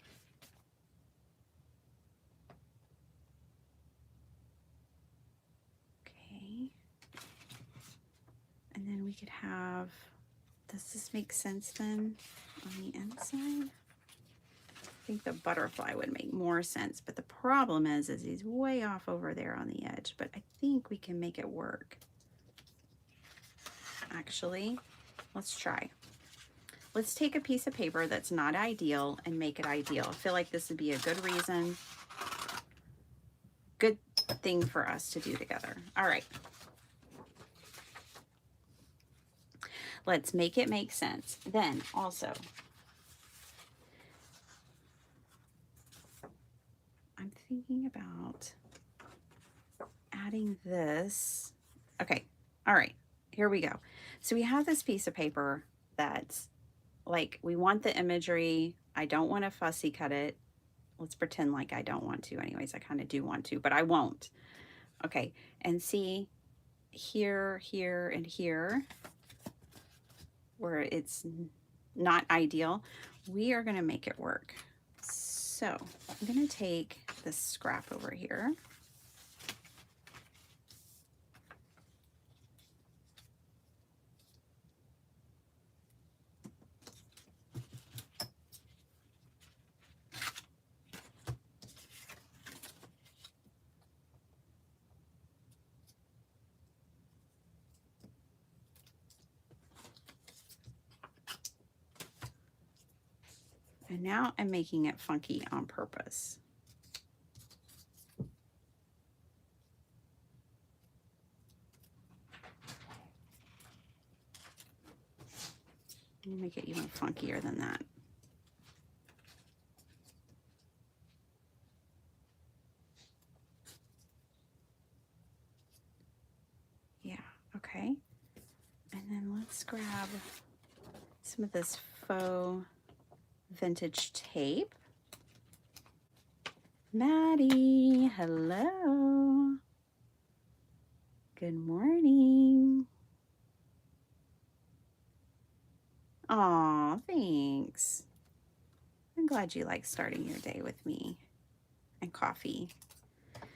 Okay. And then we could have, does this make sense then on the inside? I think the butterfly would make more sense, but the problem is he's way off over there on the edge, but I think we can make it work. Actually, let's try. Let's take a piece of paper that's not ideal and make it ideal. I feel like this would be a good thing for us to do together. All right. Let's make it make sense. Then also, I'm thinking about adding this. Okay. All right. Here we go. So we have this piece of paper that's like, we want the imagery. I don't want to fussy cut it. Let's pretend like I don't want to anyways. I kind of do want to, but I won't. Okay. And see, here, here, and here, where it's not ideal, we are going to make it work. So I'm going to take this scrap over here. And now I'm making it funky on purpose. Let me make it even funkier than that. Yeah, okay. And then let's grab some of this faux vintage tape. Maddie, hello. Good morning. Aw, thanks. I'm glad you like starting your day with me and coffee.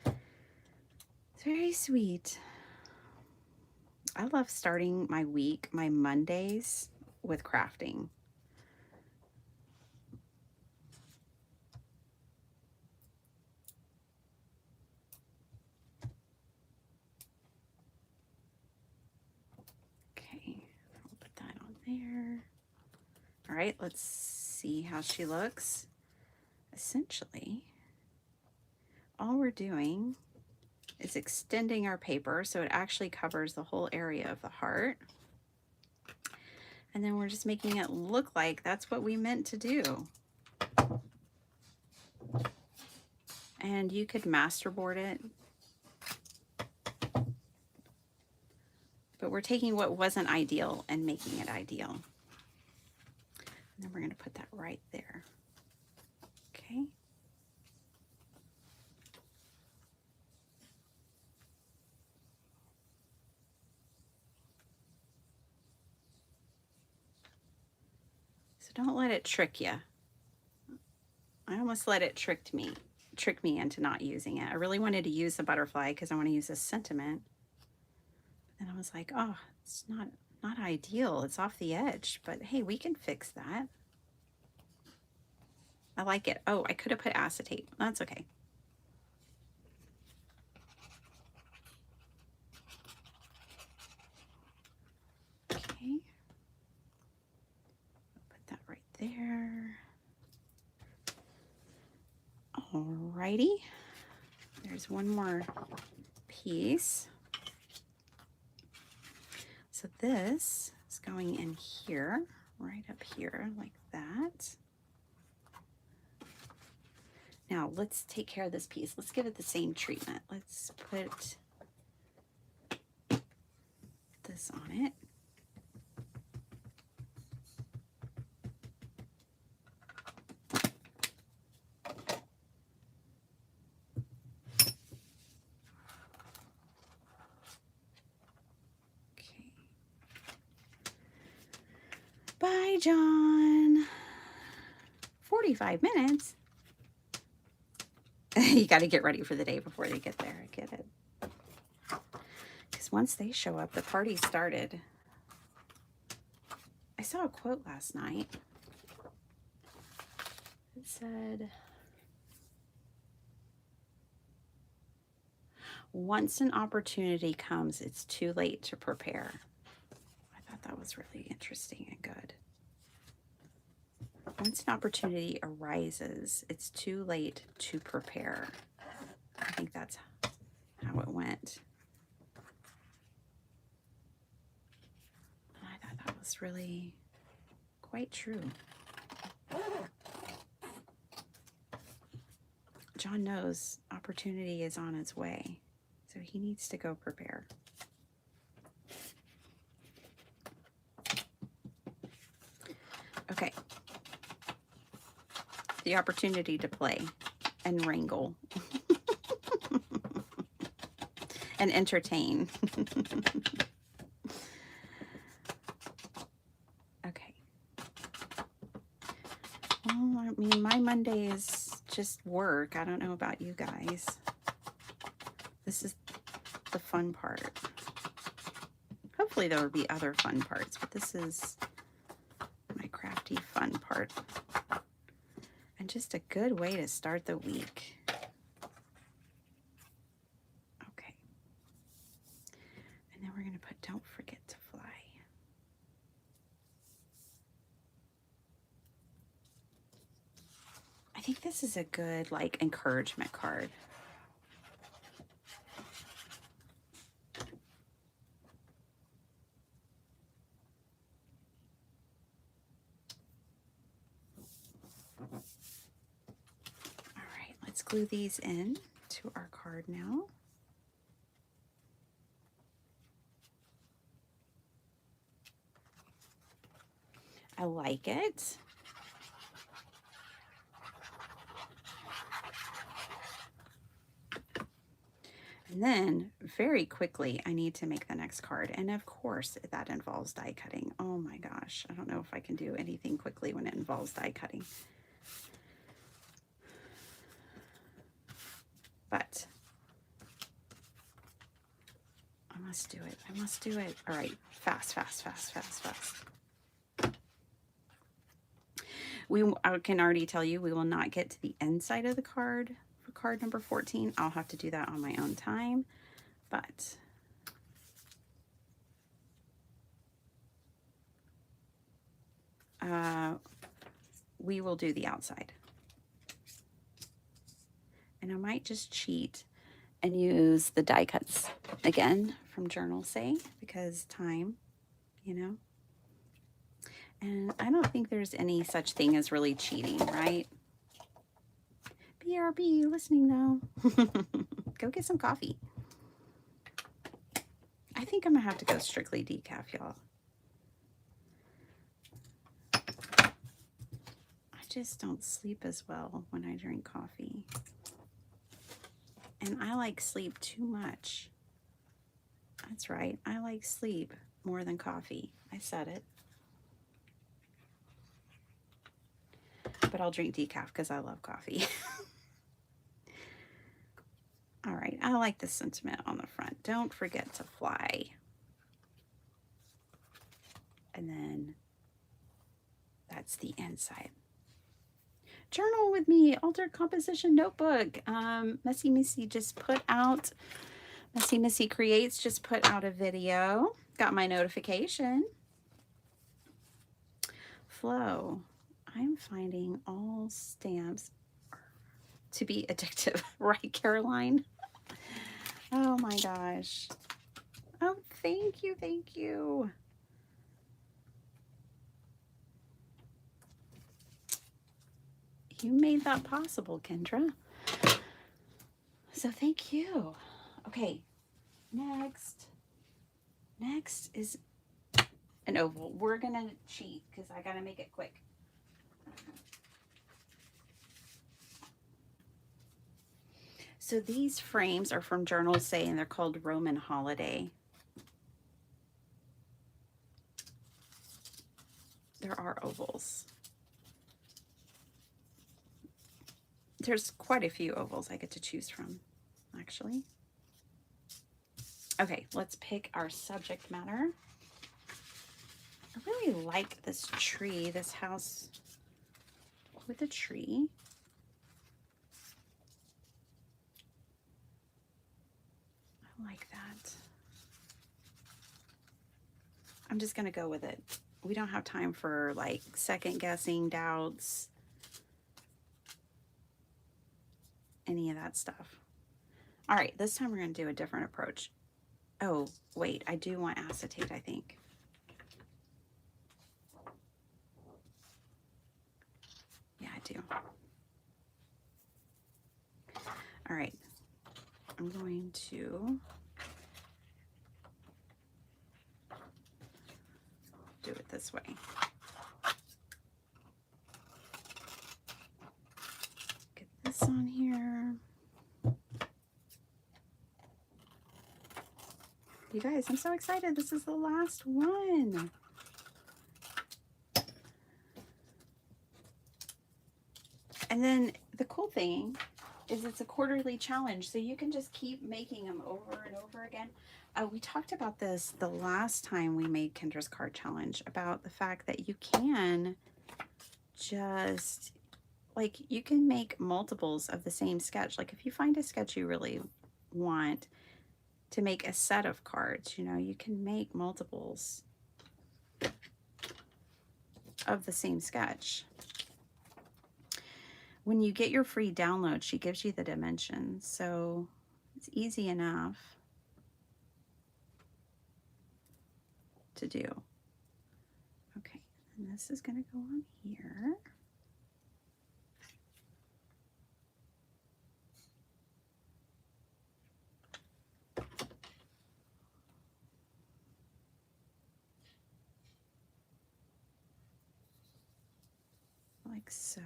It's very sweet. I love starting my week, my Mondays, with crafting. Okay, I'll put that on there. All right, let's see how she looks. Essentially, all we're doing is extending our paper so it actually covers the whole area of the heart. And then we're just making it look like that's what we meant to do. And you could masterboard it. But we're taking what wasn't ideal and making it ideal. And then we're going to put that right there. Okay. So don't let it trick you. I almost let it trick me into not using it. I really wanted to use the butterfly because I want to use a sentiment. And I was like, oh, it's not ideal. It's off the edge, but hey, we can fix that. I like it. Oh, I could have put acetate. That's okay. Okay. Put that right there. Alrighty. There's one more piece. So this is going in here, right up here, like that. Now let's take care of this piece. Let's give it the same treatment. Let's put this on it. Okay. Bye, John. 45 minutes. You got to get ready for the day before they get there. I get it. Because once they show up, the party started. I saw a quote last night. It said, once an opportunity comes, it's too late to prepare. I thought that was really interesting and good. Once an opportunity arises, it's too late to prepare. I think that's how it went. And I thought that was really quite true. John knows opportunity is on its way, so he needs to go prepare. Okay. The opportunity to play and wrangle and entertain. Okay. Well, I mean, my Monday is just work. I don't know about you guys. This is the fun part. Hopefully there will be other fun parts, but this is my crafty fun part. And just a good way to start the week. Okay. And then we're going to put "Don't Forget to Fly." I think this is a good, like, encouragement card. All right, let's glue these in to our card now. I like it. And then very quickly, I need to make the next card. And of course, that involves die cutting. Oh my gosh. I don't know if I can do anything quickly when it involves die cutting. But I must do it. I must do it. All right. Fast, fast, fast, fast, fast. I can already tell you we will not get to the inside of the card for card number 14. I'll have to do that on my own time. But we will do the outside. And I might just cheat and use the die cuts again from Journal Say, because time, you know. And I don't think there's any such thing as really cheating, right? BRB, you listening though? Go get some coffee. I think I'm gonna have to go strictly decaf, y'all. I just don't sleep as well when I drink coffee. And I like sleep too much. That's right, I like sleep more than coffee. I said it. But I'll drink decaf because I love coffee. All right, I like the sentiment on the front. Don't forget to fly. And then that's the inside. Journal with me, Altered Composition Notebook. Messy Missy just put out, Messy Missy Creates just put out a video. Got my notification. Flow. I'm finding all stamps to be addictive. Right, Caroline? Oh my gosh. Oh, thank you, thank you. You made that possible, Kendra. So thank you. Okay, next is an oval. We're gonna cheat because I gotta make it quick. So these frames are from Journal Say, and they're called Roman Holiday. There are ovals. There's quite a few ovals I get to choose from, actually. Okay, let's pick our subject matter. I really like this tree, this house with a tree. I like that. I'm just gonna go with it. We don't have time for like second guessing, doubts, any of that stuff. All right, this time we're gonna do a different approach. Oh, wait, I do want acetate, I think. Yeah, I do. All right, I'm going to do it this way. Get this on here. You guys, I'm so excited. This is the last one. And then the cool thing is it's a quarterly challenge, so you can just keep making them over and over again. We talked about this the last time we made Kendra's card challenge, about the fact that you can just, like, you can make multiples of the same sketch. Like if you find a sketch you really want to make a set of cards, you know, you can make multiples of the same sketch. When you get your free download, she gives you the dimensions, so it's easy enough to do. Okay, and this is going to go on here. Like so.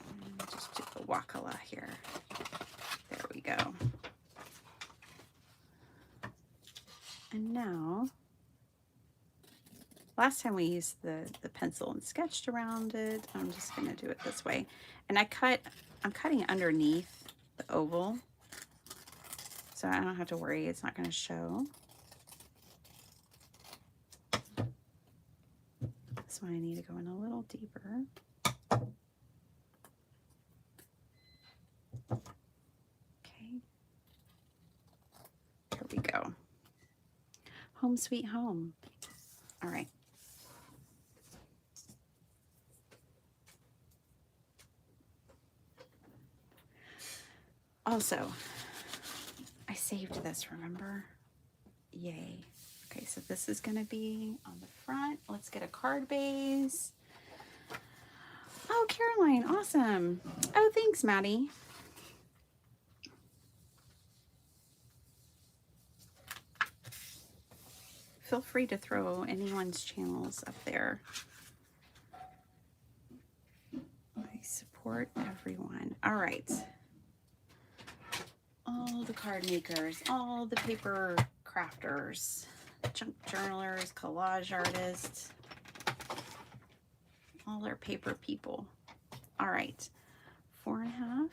And just do the Wakala here. There we go. And now, last time we used the pencil and sketched around it. I'm just going to do it this way. And I'm cutting underneath the oval, so I don't have to worry, it's not going to show. This one I need to go in a little deeper. Okay. Here we go. Home sweet home. All right. Also, I saved this, remember? Yay. Okay, so this is going to be on the front. Let's get a card base. Oh, Caroline, awesome. Oh, thanks, Maddie. Feel free to throw anyone's channels up there. I support everyone. All right. All the card makers, all the paper crafters, junk journalers, collage artists, all our paper people. All right, 4.5.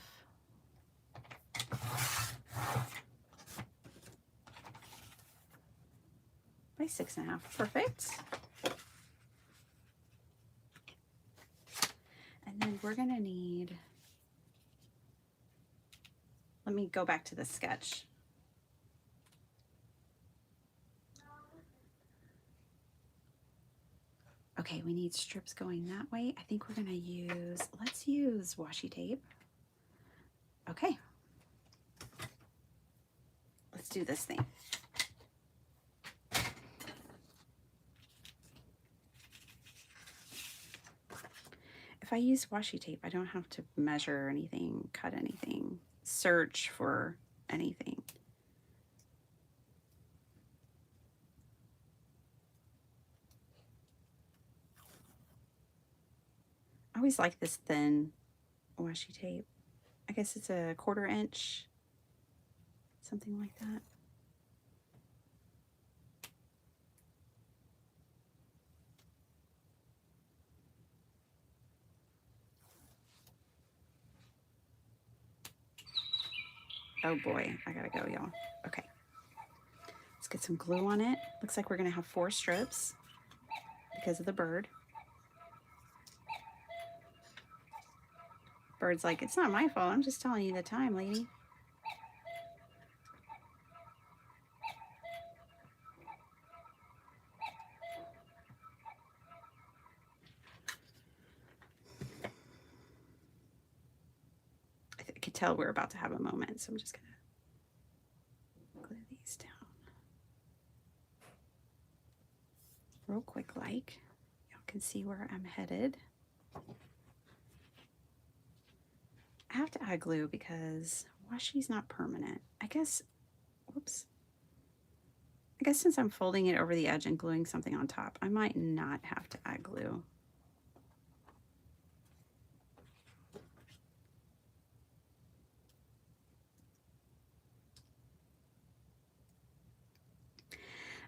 By 6.5, perfect. And then we're gonna need, let me go back to the sketch. Okay, we need strips going that way. I think we're gonna use, let's use washi tape. Okay. Let's do this thing. If I use washi tape, I don't have to measure anything, cut anything, search for anything. I always like this thin washi tape. I guess it's a 1/4 inch, something like that. Oh boy, I gotta go, y'all. Okay. Let's get some glue on it. Looks like we're gonna have 4 strips because of the bird. Bird's like, it's not my fault. I'm just telling you the time, lady. I can tell we're about to have a moment, so I'm just gonna glue these down real quick, like. Y'all can see where I'm headed. I have to add glue because washi's not permanent. I guess, whoops. I guess since I'm folding it over the edge and gluing something on top, I might not have to add glue.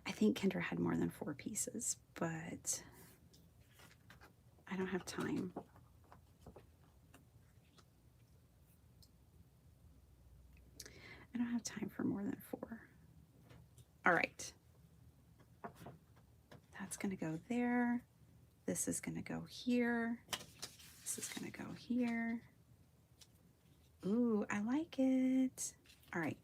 I think Kendra had more than 4 pieces, but I don't have time. I don't have time for more than 4. All right. That's going to go there. This is going to go here. This is going to go here. Ooh, I like it. All right.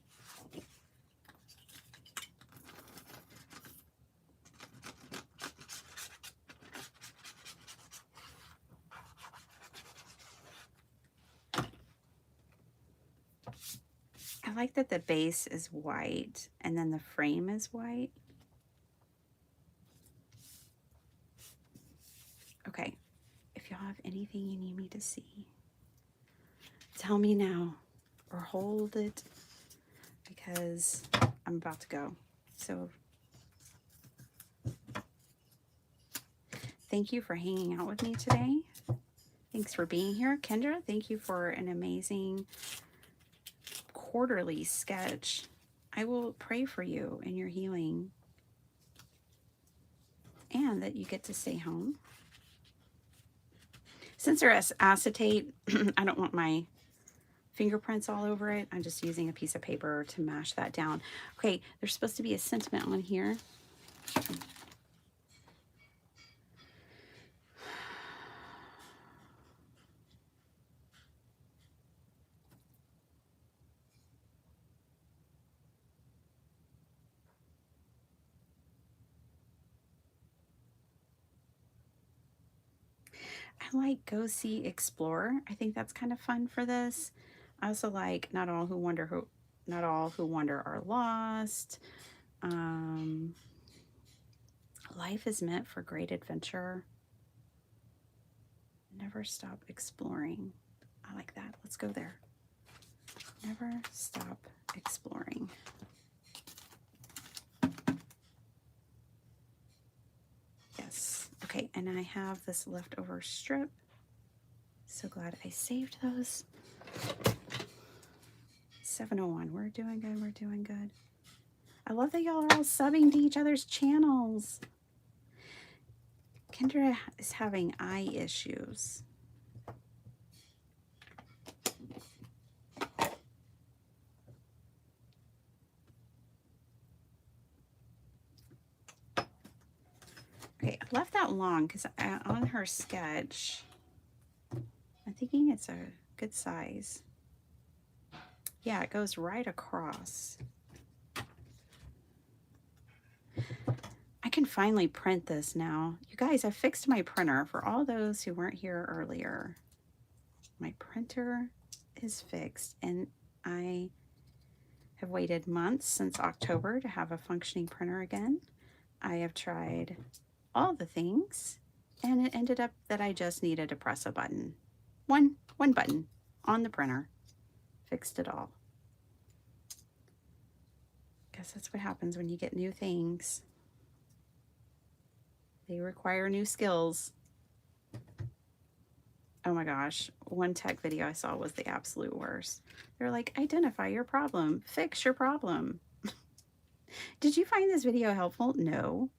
I like that the base is white and then the frame is white. Okay, if y'all have anything you need me to see, tell me now or hold it because I'm about to go. So thank you for hanging out with me today. Thanks for being here. Kendra, thank you for an amazing quarterly sketch. I will pray for you and your healing and that you get to stay home. Since there's acetate, I don't want my fingerprints all over it. I'm just using a piece of paper to mash that down. Okay, there's supposed to be a sentiment on here. I like Go See Explore. I think that's kind of fun for this. I also like Not all who wander are lost. Life is meant for great adventure. Never stop exploring. I like that. Let's go there. Never stop exploring. Yes. Okay, and I have this leftover strip. So glad I saved those. 701. We're doing good. We're doing good. I love that y'all are all subbing to each other's channels. Kendra is having eye issues. Okay, I left that long because on her sketch, I'm thinking it's a good size. Yeah, it goes right across. I can finally print this now. You guys, I fixed my printer for all those who weren't here earlier. My printer is fixed and I have waited months since October to have a functioning printer again. I have tried all the things and it ended up that I just needed to press a button. One button on the printer. Fixed it all. Guess that's what happens when you get new things. They require new skills. Oh my gosh, one tech video I saw was the absolute worst. They're like, identify your problem, fix your problem. Did you find this video helpful? No.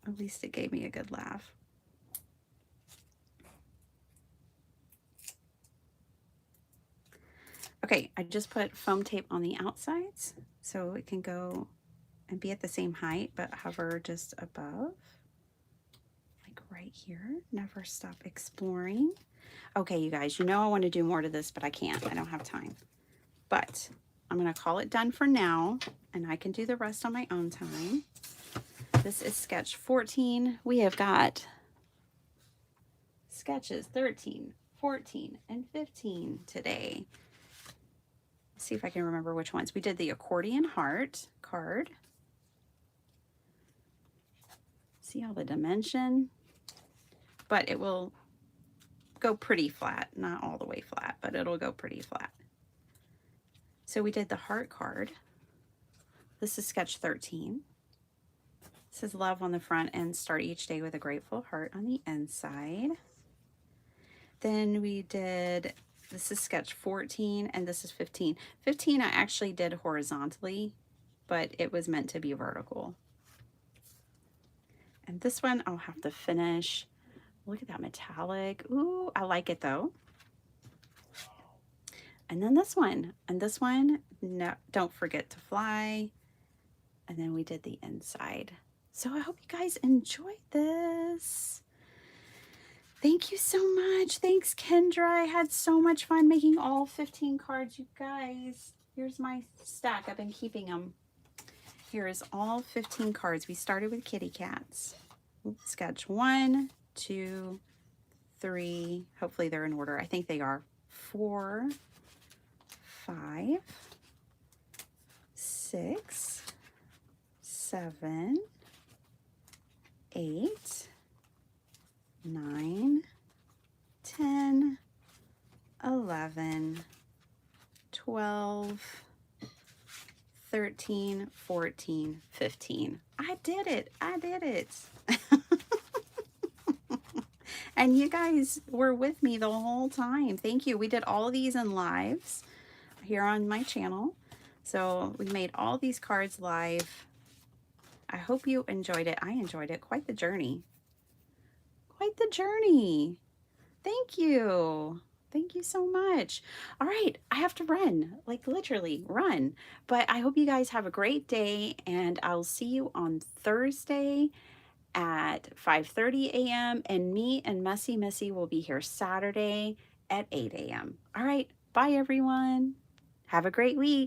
At least it gave me a good laugh. Okay, I just put foam tape on the outsides so it can go and be at the same height, but hover just above, like right here. Never stop exploring. Okay, you guys, you know I want to do more to this, but I can't. I don't have time. But I'm going to call it done for now, and I can do the rest on my own time. This is sketch 14. We have got sketches 13, 14, and 15 today. Let's see if I can remember which ones. We did the accordion heart card. See all the dimension? But it will go pretty flat. Not all the way flat, but it'll go pretty flat. So we did the heart card. This is sketch 13. It says love on the front and start each day with a grateful heart on the inside. Then we did, this is sketch 14 and this is 15. 15 I actually did horizontally, but it was meant to be vertical. And this one I'll have to finish. Look at that metallic. Ooh, I like it though. And then this one, no, don't forget to fly. And then we did the inside. So I hope you guys enjoyed this. Thank you so much. Thanks, Kendra. I had so much fun making all 15 cards, you guys. Here's my stack. I've been keeping them. Here is all 15 cards. We started with kitty cats. Sketch 1, 2, 3. Hopefully they're in order. I think they are. 4, 5, 6, 7, 8, 9, 10, 11, 12, 13, 14, 15. I did it. I did it. And you guys were with me the whole time. Thank you. We did all of these in lives here on my channel. So we made all these cards live. I hope you enjoyed it. I enjoyed it. Quite the journey. Quite the journey. Thank you. Thank you so much. All right, I have to run, like literally run. But I hope you guys have a great day, and I'll see you on Thursday at 5:30 a.m. And me and Messy Missy will be here Saturday at 8 a.m. All right, bye everyone. Have a great week.